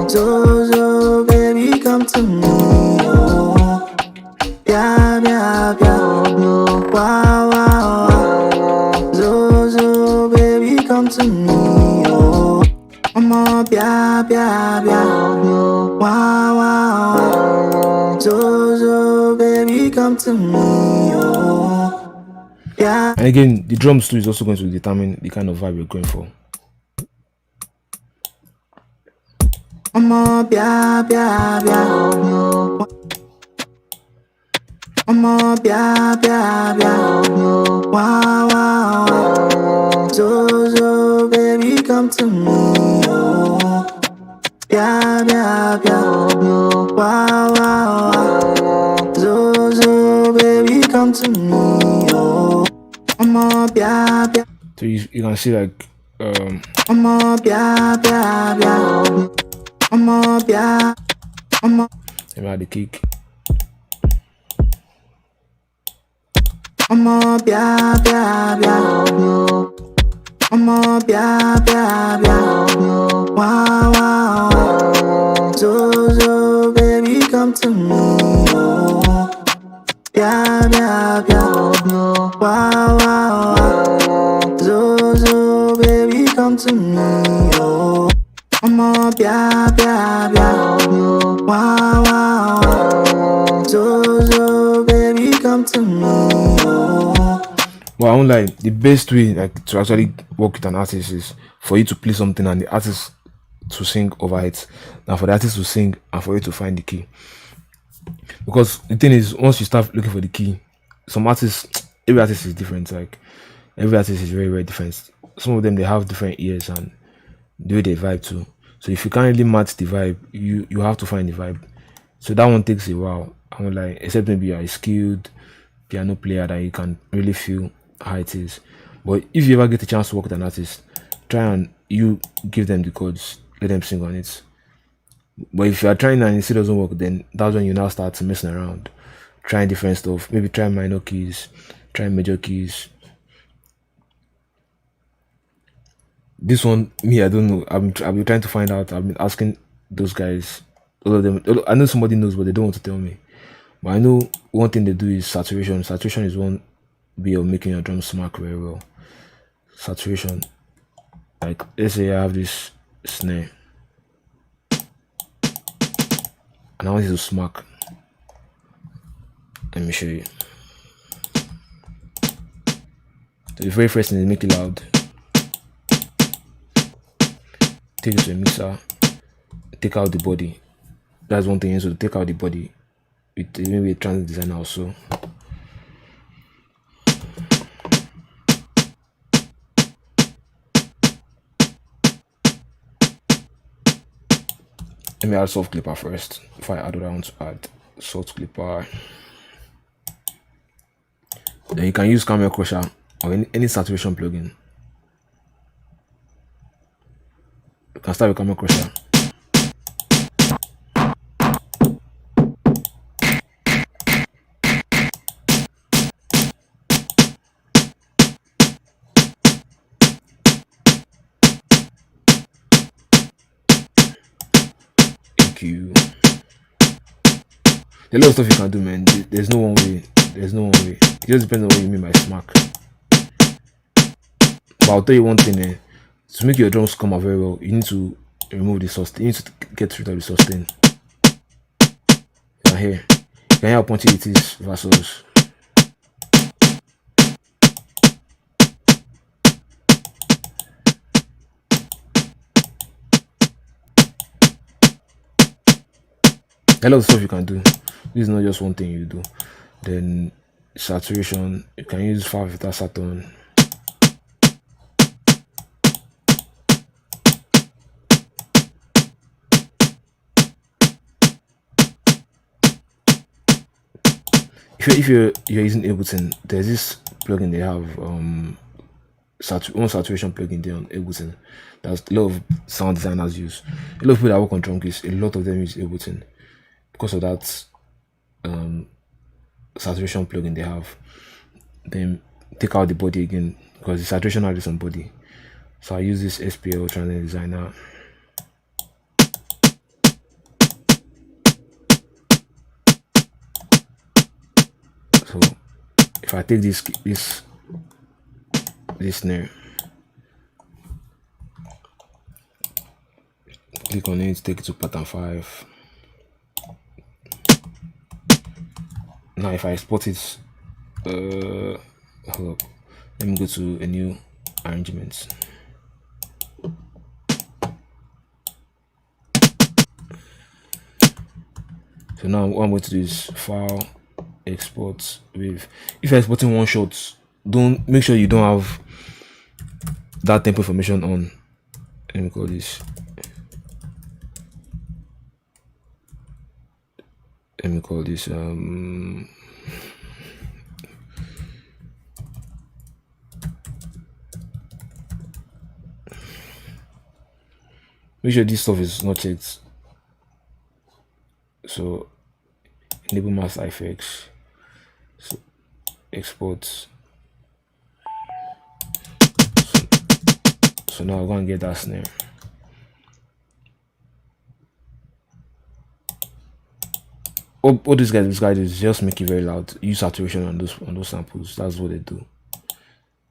So baby, come Wow, wow. So, baby, come to me, oh. Yeah. And again, the drums too is also going to determine the kind of vibe you're going for. Wow, wow. So, baby, come to me, oh. Wow, wow. So, baby, come to me, oh. So you can see like Let me add the kick. wow. So, baby, come to me, oh. Wow, wow. So, baby, come to me, oh. Wow, wow. So, baby, come to me, oh. Well, I won't lie, the best way like to actually work with an artist is for you to play something and the artist to sing over it, and for the artist to sing and for you to find the key. Because the thing is, once you start looking for the key, some artists, every artist is different. Like every artist is very, very different. Some of them they have different ears and the way they vibe too. So if you can't really match the vibe, you have to find the vibe. So that one takes a while. I won't lie, except maybe you're a skilled piano player that you can really feel how it is. But if you ever get a chance to work with an artist, try and you give them the chords, let them sing on it. But if you are trying and it still doesn't work, then that's when you now start messing around, trying different stuff. Maybe try minor keys, try major keys. This one, me, I don't know. I've been trying to find out. I've been asking those guys, all of them. I know somebody knows, but they don't want to tell me. But I know one thing they do is saturation. Saturation is one way of making your drums smack very well. Saturation. Like, let's say I have this snare and I want it to smack. Let me show you. So the very first thing is make it loud. Take it to a mixer. Take out the body. That's one thing. So take out the body with maybe a trans designer also. Let me add soft clipper first. If I add what I want to add, soft clipper. Then you can use Camel Crusher or any saturation plugin. You can start with Camel Crusher. EQ. There's a lot of stuff you can do, man. There's no one way. There's no one way. It just depends on what you mean by smack. But I'll tell you one thing, to make your drums come out very well, you need to remove the sustain. You need to get rid of the sustain. Now here, you can hear how punchy it is versus. A lot of stuff you can do. This is not just one thing you do. Then saturation, you can use 5 Saturn. If you're using Ableton, there's this plugin they have, one saturation plugin there on Ableton. That's a lot of sound designers use. A lot of people that work on drum kits, a lot of them use Ableton because of that saturation plugin they have. Then take out the body again because the saturation has some body. So I use this SPL Transient Designer. So if I take this snare, Click on it, take it to pattern 5. Now if I export it, hold up, let me go to a new arrangement. So now what I'm going to do is file, export with. If you're exporting one shot, don't make sure you don't have that tempo information on. Let me call this. Let me call this make sure this stuff is not checked. So enable master effects. So export. So now I'm going to get that snare. All these guys do is just make it very loud. Use saturation on those samples. That's what they do.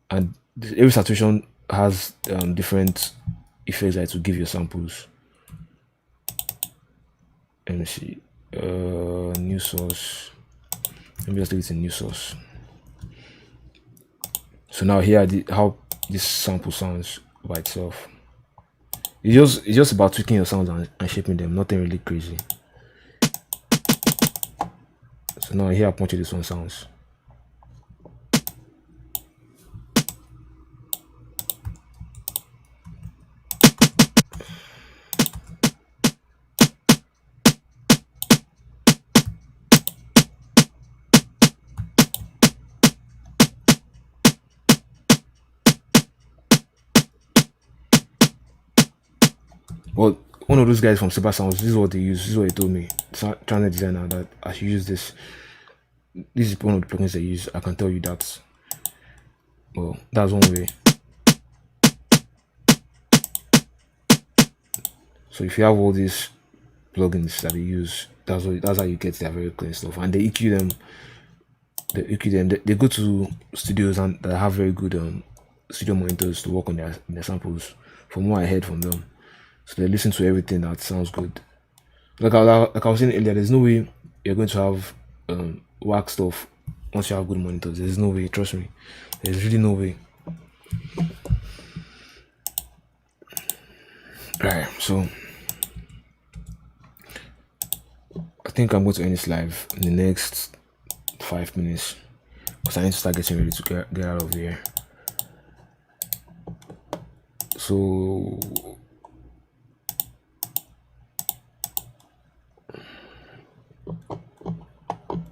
And every saturation has different effects that to give your samples. Let me see. New source. Let me just leave it in new source. So now here how this sample sounds by itself. It's just about tweaking your sounds and shaping them. Nothing really crazy. So now here I punch you this one sounds. Well, one of those guys from Super Sounds, this is what they use. This is what he told me. Channel designer, that I should use this. This is one of the plugins they use. I can tell you that. Well, that's one way. So if you have all these plugins that they use, that's how you get their very clean stuff. And they EQ them. They go to studios and they have very good studio monitors to work on their samples. From what I heard from them. So they listen to everything that sounds good. Like I was saying earlier, there's no way you're going to have whack stuff once you have good monitors. There's no way, trust me. There's really no way. Alright, so I think I'm going to end this live in the next 5 minutes because I need to start getting ready to get out of here. So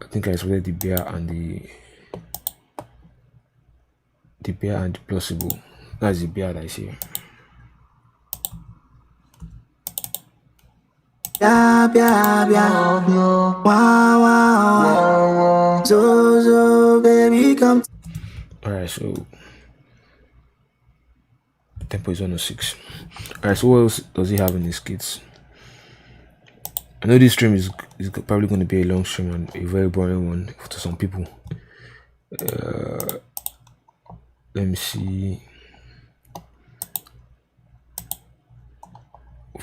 I think I exported the bear and the plausible. That's the bear that is here. Wow. So baby come. Alright, so tempo is 106. Alright, so what else does he have in his kits? I know this stream is probably going to be a long stream and a very boring one to some people. Let me see.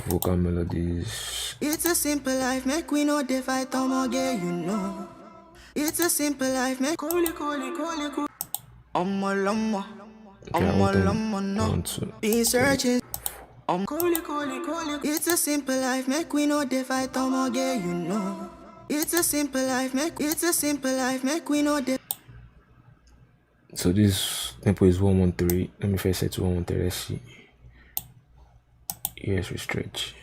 Vocal melodies. It's a simple life, make we know the fight again, you know. It's a simple life, make cool. Be searching. Cool. It's a simple life, make we know the fight again, you know. It's a simple life, make we know the. So this tempo is 113. Let me first set to 113. Let's see. Yes, we stretch.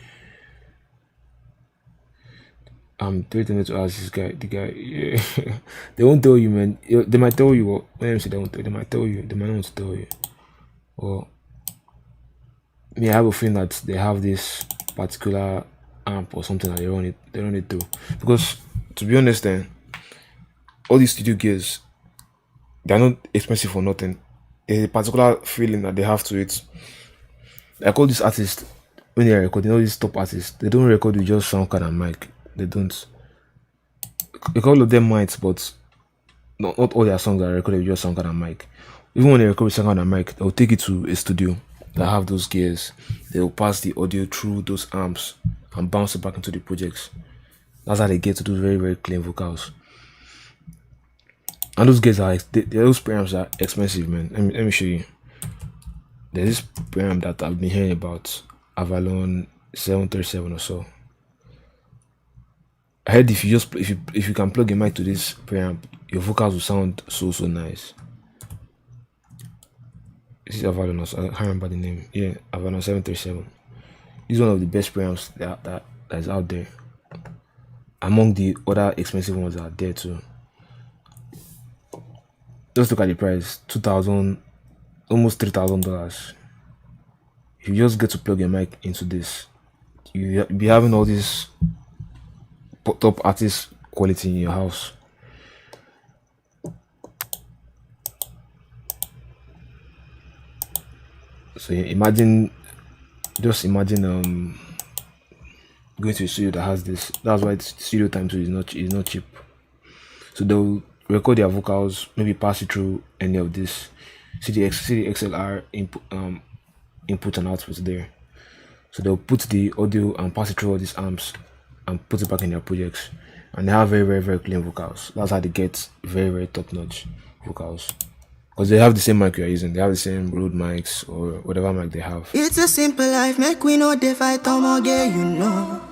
I'm three tempted to ask the guy. Yeah. They won't tell you, man. They might tell you what. When I say they won't tell you, they might tell you. They might not want to tell you. Or me, I have a feeling that they have this particular amp or something that they run it through. Because to be honest, then all these studio gears, they're not expensive for nothing. There's a particular feeling that they have to it. Like all these artists, when they're recording, all these top artists, they don't record with just sound card and mic. They don't. A couple of them might, but not all their songs are recorded with just sound card and mic. Even when they record with sound card and mic, they'll take it to a studio that have those gears. They will pass the audio through those amps and bounce it back into the projects. That's how they get to do very, very clean vocals. And those gears are those preamps are expensive, man. Let me show you. There's this preamp that I've been hearing about, Avalon 737 or so. I heard if you can plug a mic to this preamp, your vocals will sound so nice. This is Avalon, I can't remember the name. Yeah, Avalon 737. This is one of the best preamps that is out there. Among the other expensive ones that are there too. Just look at the price, $2,000, almost $3,000. If you just get to plug your mic into this, you'll be having all this top artist quality in your house. So just imagine going to a studio that has this. That's why studio time too is not cheap. So they'll record their vocals, maybe pass it through any of this. See the XLR input and output there. So they'll put the audio and pass it through all these amps and put it back in their projects. And they have very, very, very clean vocals. That's how they get very, very top-notch vocals. Because they have the same mic you're using. They have the same Rode mics or whatever mic they have. It's a simple life, make we know they fight again, you know.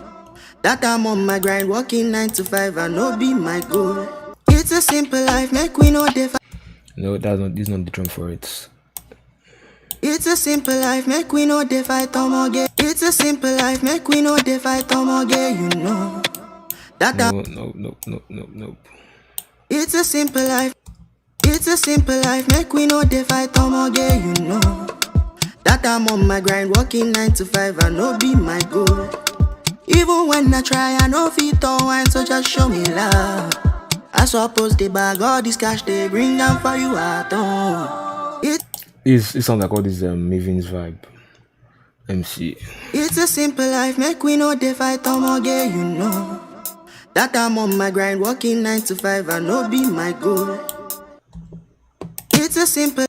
That I'm on my grind, working 9 to 5, and no be my goal. It's a simple life, make we know they fight. No, this is not the drum for it. It's a simple life, make we know they fight again. It's a simple life, make we know they fight again, you know. That No. It's a simple life. It's a simple life, make we know they fight again, you know. That I'm on my grind, working 9 to 5, and no be my goal. Even when I try, I know fit on wine, so just show me love. I suppose they bag all this cash they bring down for you at home. It sounds like all this Maven's vibe. MC. It's a simple life, make we know they fight again, you know. That I'm on my grind, working 9 to 5, and no be my goal. It's a simple.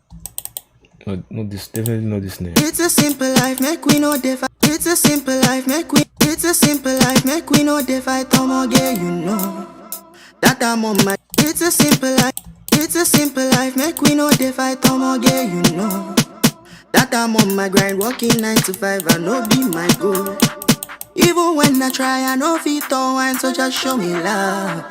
No, this definitely not this name. It's a simple life, make we know they fight. It's a simple life, make we. It's a simple life, make we know they fight again, you know. That I'm on my. It's a simple life. It's a simple life, make we know they fight again, you know. That I'm on my grind, working 9 to 5, and no be my goal. Even when I try, I know fit on wine, so just show me love.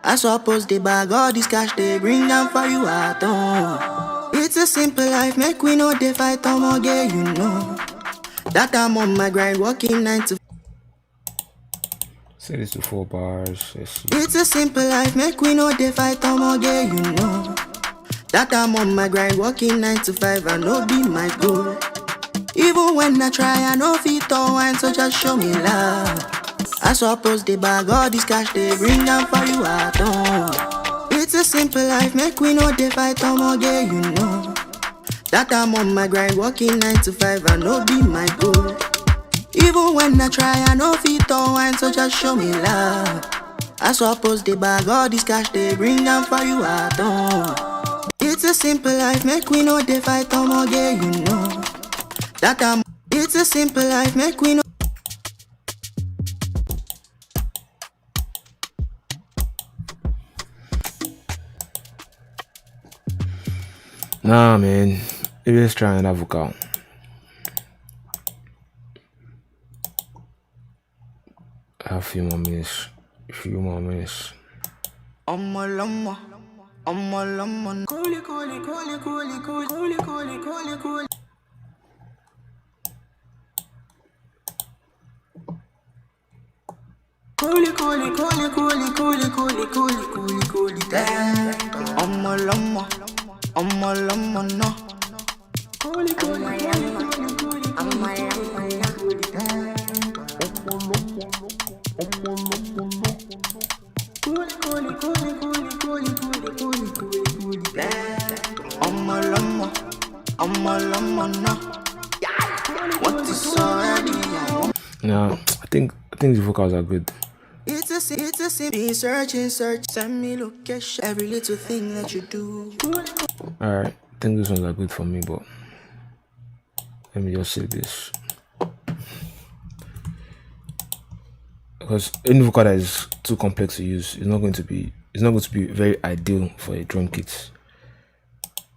I suppose they bag all this cash they bring down for you at home. It's a simple life, make we know they fight again, you know. That I'm on my grind, working 9 to 5. Set this to 4 bars. It's a simple life, make we know they fight again, you know. That I'm on my grind, working 9 to 5, and no be my goal. Even when I try, I know fit on wine, so just show me love. I suppose they bag all this cash they bring down for you at home. It's a simple life, make we know they fight again, you know. That I'm on my grind, working 9 to 5, and no be my goal. Even when I try, I know fit on wine, so just show me love. I suppose they bag all this cash they bring down for you at home. It's a simple life, make we know they fight again, you know. That I'm. It's a simple life, make we know. Nah, man. Maybe let's try another vocal. I have a few more minutes. Lama. Coolly. Lama, no. Nah, I think the vocals are good. It's a simple search, send me location, every little thing that you do. Alright, I think these ones are good for me, but Let me just save this. Because any vocal that is too complex to use is not going to be very ideal for a drum kit.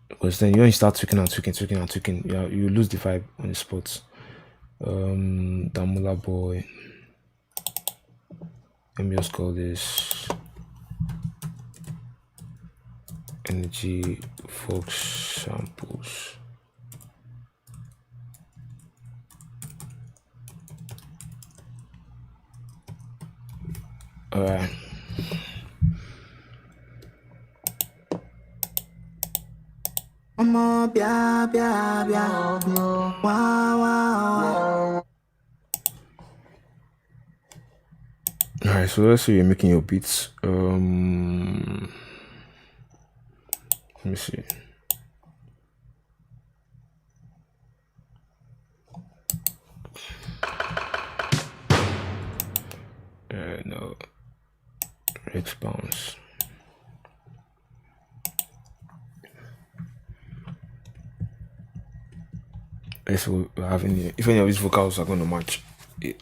Because then when you start tweaking, you lose the vibe on the spot. Damula boy. Let me just call this energy folk samples. Alright. Alright, so let's say you're making your beats. Let me see. No. Let's bounce. So if any of these vocals are going to match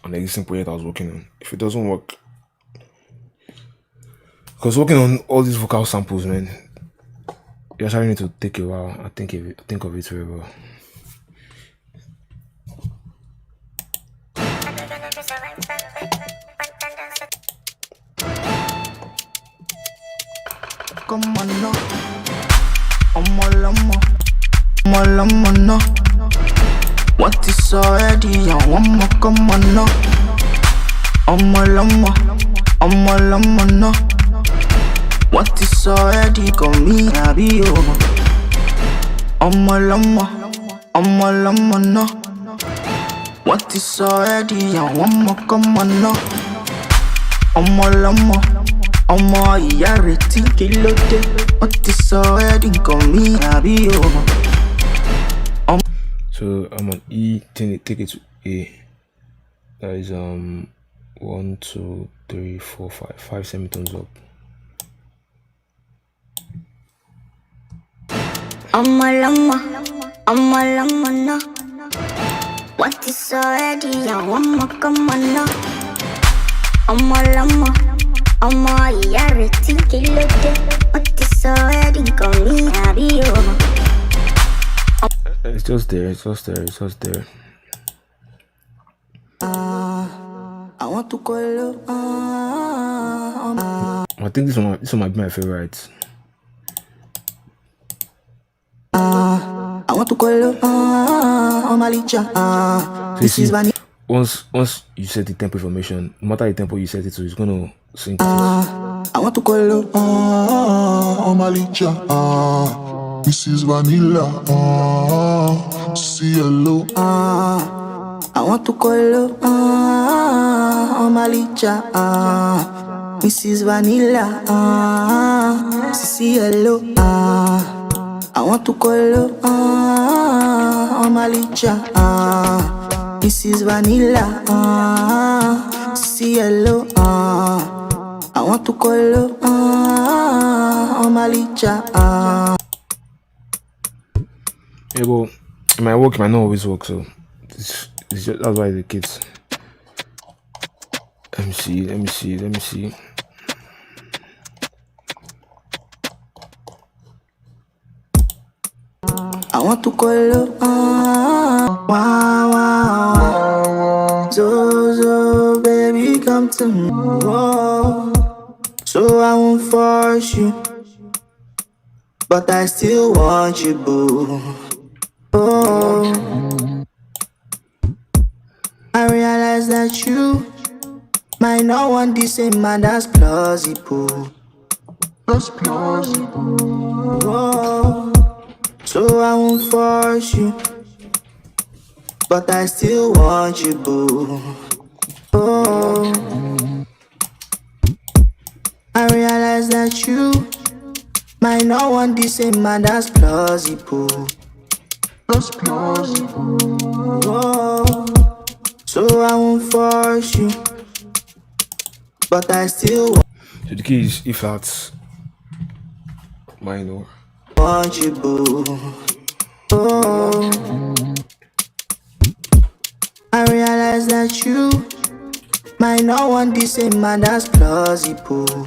on the existing project I was working on. If it doesn't work, because working on all these vocal samples, man, you actually need to take a while. I think of it very well. Come on, no. No. What is already? I want more. Come on, no. No. What is already? Come me, I be over. No. What is already? I want more. Come on, no. Ìyá retí kí ló dé? Ó ti sọ ẹ̀dín mi àbí o. So I'm on E, take it to A. That is 1, 2, 3, 4, 5 semitones up. No. What is already? I want more. Come on, no. Ìyá retí kí ló dé? Ó ti sọ ẹ̀dín mi àbí o. It's just there. I want to call you. I think this one might be my favorite. I want to call you. This is vanilla. Once you set the tempo information, no matter the tempo you set it to, it's gonna sync. I want to call you. This is vanilla. CLO. I want to call you. Mrs. Vanilla. CLO. I want to call you. Mrs. Vanilla. CLO. I want to call you. Yeah, well, it might work, it might not always work, so it's just, that's why the kids. Let me see. I want to call you. Wow. So, baby, come to me. Whoa. So I won't force you, but I still want you, boo. Oh, I realize that you might not want the same man. That's plausible. Oh, so I won't force you, but I still want you, boo. Oh, I realize that you might not want the same man. That's plausible. Oh, so I won't force you, but I still So the key is E flat minor. want you, boo. Oh, realize that you might not want the same man. That's plausible.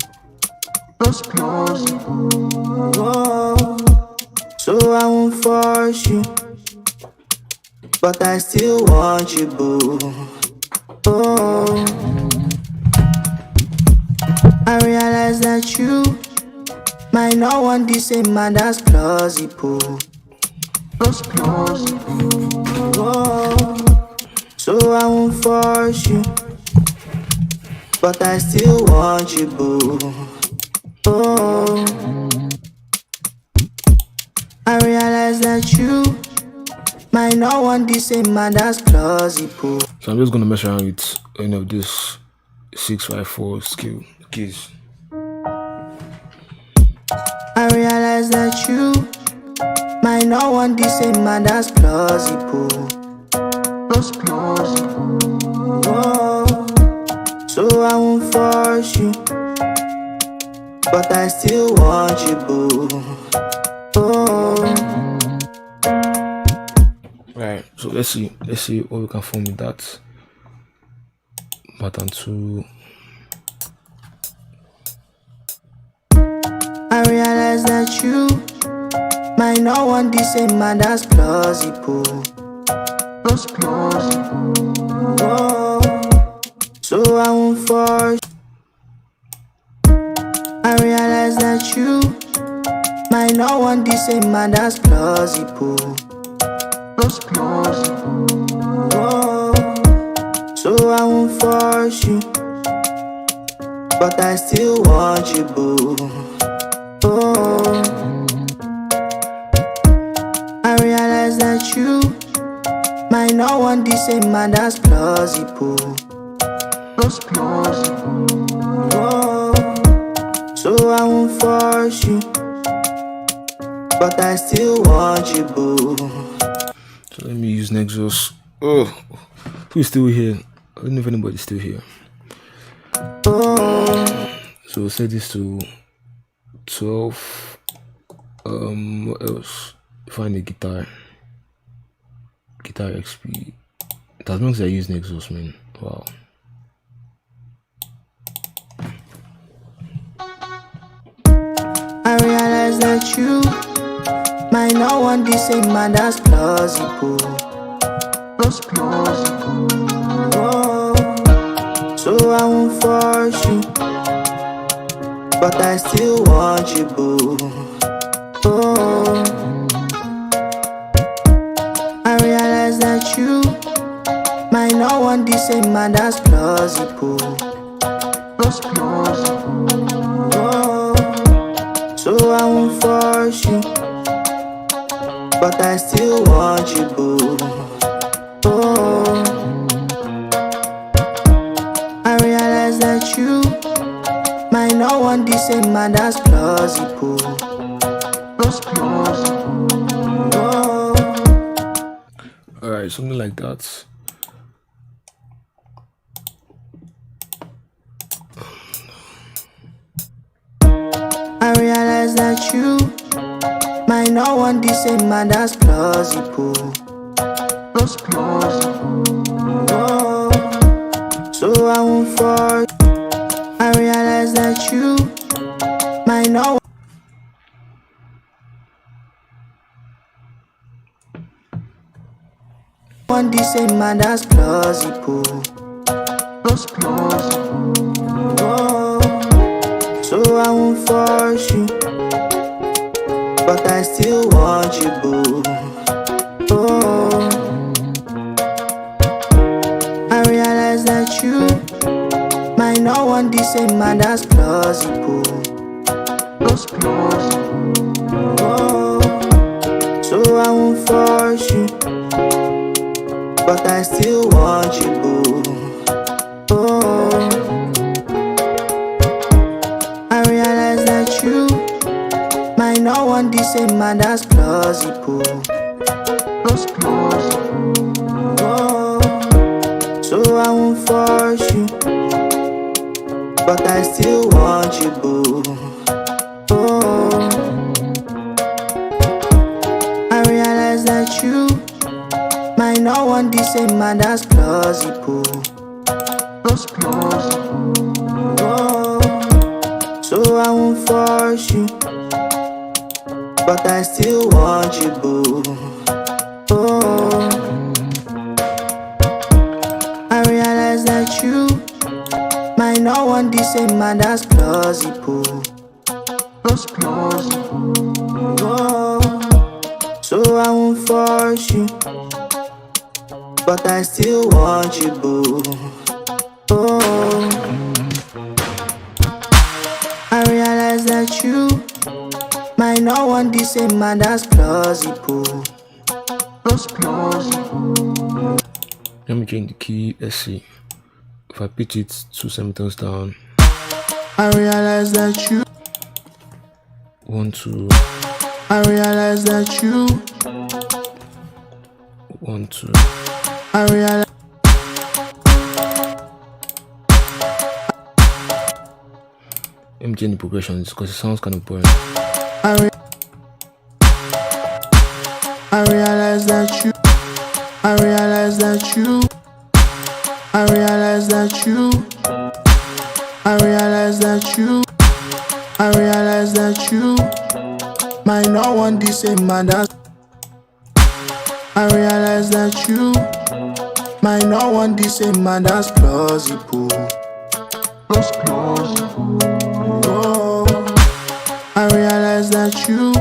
That's plausible. Oh, so I won't force you, but I still want you, boo. Oh, I realize that you might not want the same man. That's plausible. That's plausible. Oh, so I won't force you, but I still want you, boo. Oh, I realize that you might not want the same man. That's plausible. So I'm just gonna mess around with any of this 6/5/4 scale keys. I realize that you might not want the same man. That's plausible. That's plausible. Oh, so I won't force you, but I still want you, boo. Oh. Right, so let's see what we can form with that pattern 2. I realize that you might not want the same man. That's plausible. That's plausible. Oh, so I won't force. I realize that you might not want the same man. That's plausible. That's plausible. Oh, so I won't force you, but I still want you, boo. Oh, I realize that you might not want the same man. That's plausible. That's plausible. Oh, so I won't force you, but I still want you, boo. So let me use Nexus. Oh, who's still here? I don't know if anybody's still here. Oh, So we'll set this to 12. What else? Find the guitar XP. As long as I use Nexus, man. Wow. I realize that you might not want the same man. That's plausible. That's plausible. Oh, so I won't force you, but I still want you, boo. Oh, I realize that you might not want the same man. That's plausible. That's plausible. Oh, so I won't force you, but I still want you, boo. Oh, I realize that you might not want the same man. That's plausible. That's plausible. Oh. Alright, something like that. I realize that you might not want the same man. That's plausible. That's plausible. Oh, so I won't force. I realize that you might not want the same man. That's plausible. That's plausible. Oh, so I won't force you, but I still want you, boo. Oh, I realize that you might not want the same man. That's plausible. That's plausible. Oh, so I won't force you, but I still want you, boo. Oh, I realize that you might not want the same man. That's plausible. That's plausible. Oh, so I won't force you, but I still want you, boo. Oh, I realize that you might Might not want the same man, that's plausible. That's plausible. Oh, so I won't force you, but I still want you, boo. Oh, I realize that you might not want the same man, that's plausible. That's plausible. Oh, so I won't force you, but I still want you, boo. Oh, I realize that you might not want the same man, that's plausible. That's plausible. Let me change the key. Let's see. If I pitch it 2 semitones down. I realize that you 1 2 I realize that you 1 2. I realize Let me change the progressions because it sounds kind of boring. I realize that you I realize that you I realize that you I realize that you I realize that you might not want the same man, that's I realize that you might not want the same man, that's plausible. That's plausible. Oh, I realize that you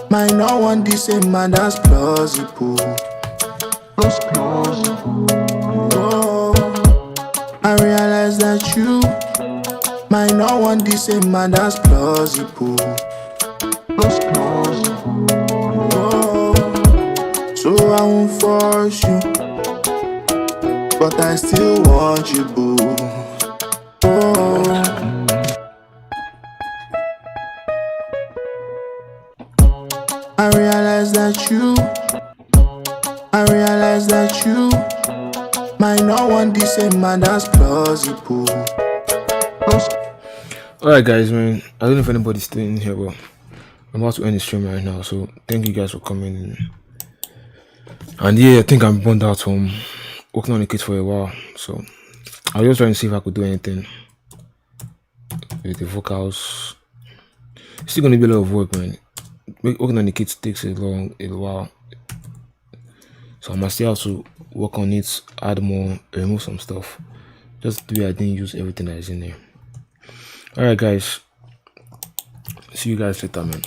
might not want the same man, that's plausible. That's plausible. Oh, I realize that you might not want the same man, that's plausible. That's plausible. Oh, so I won't force you, but I still want you, boo. Oh, I realize that you might not want the same man, that's plausible. Alright guys, man, I don't know if anybody's still in here, but I'm about to end the stream right now, so thank you guys for coming in. And yeah, I think I'm burned out from working on the kit for a while, so I was just trying to see if I could do anything with the vocals. It's still gonna be a lot of work, man. Working on the kit takes a while, so I must still have to work on it, add more, remove some stuff, just the way I didn't use everything that is in there. Alright guys, see you guys later, man.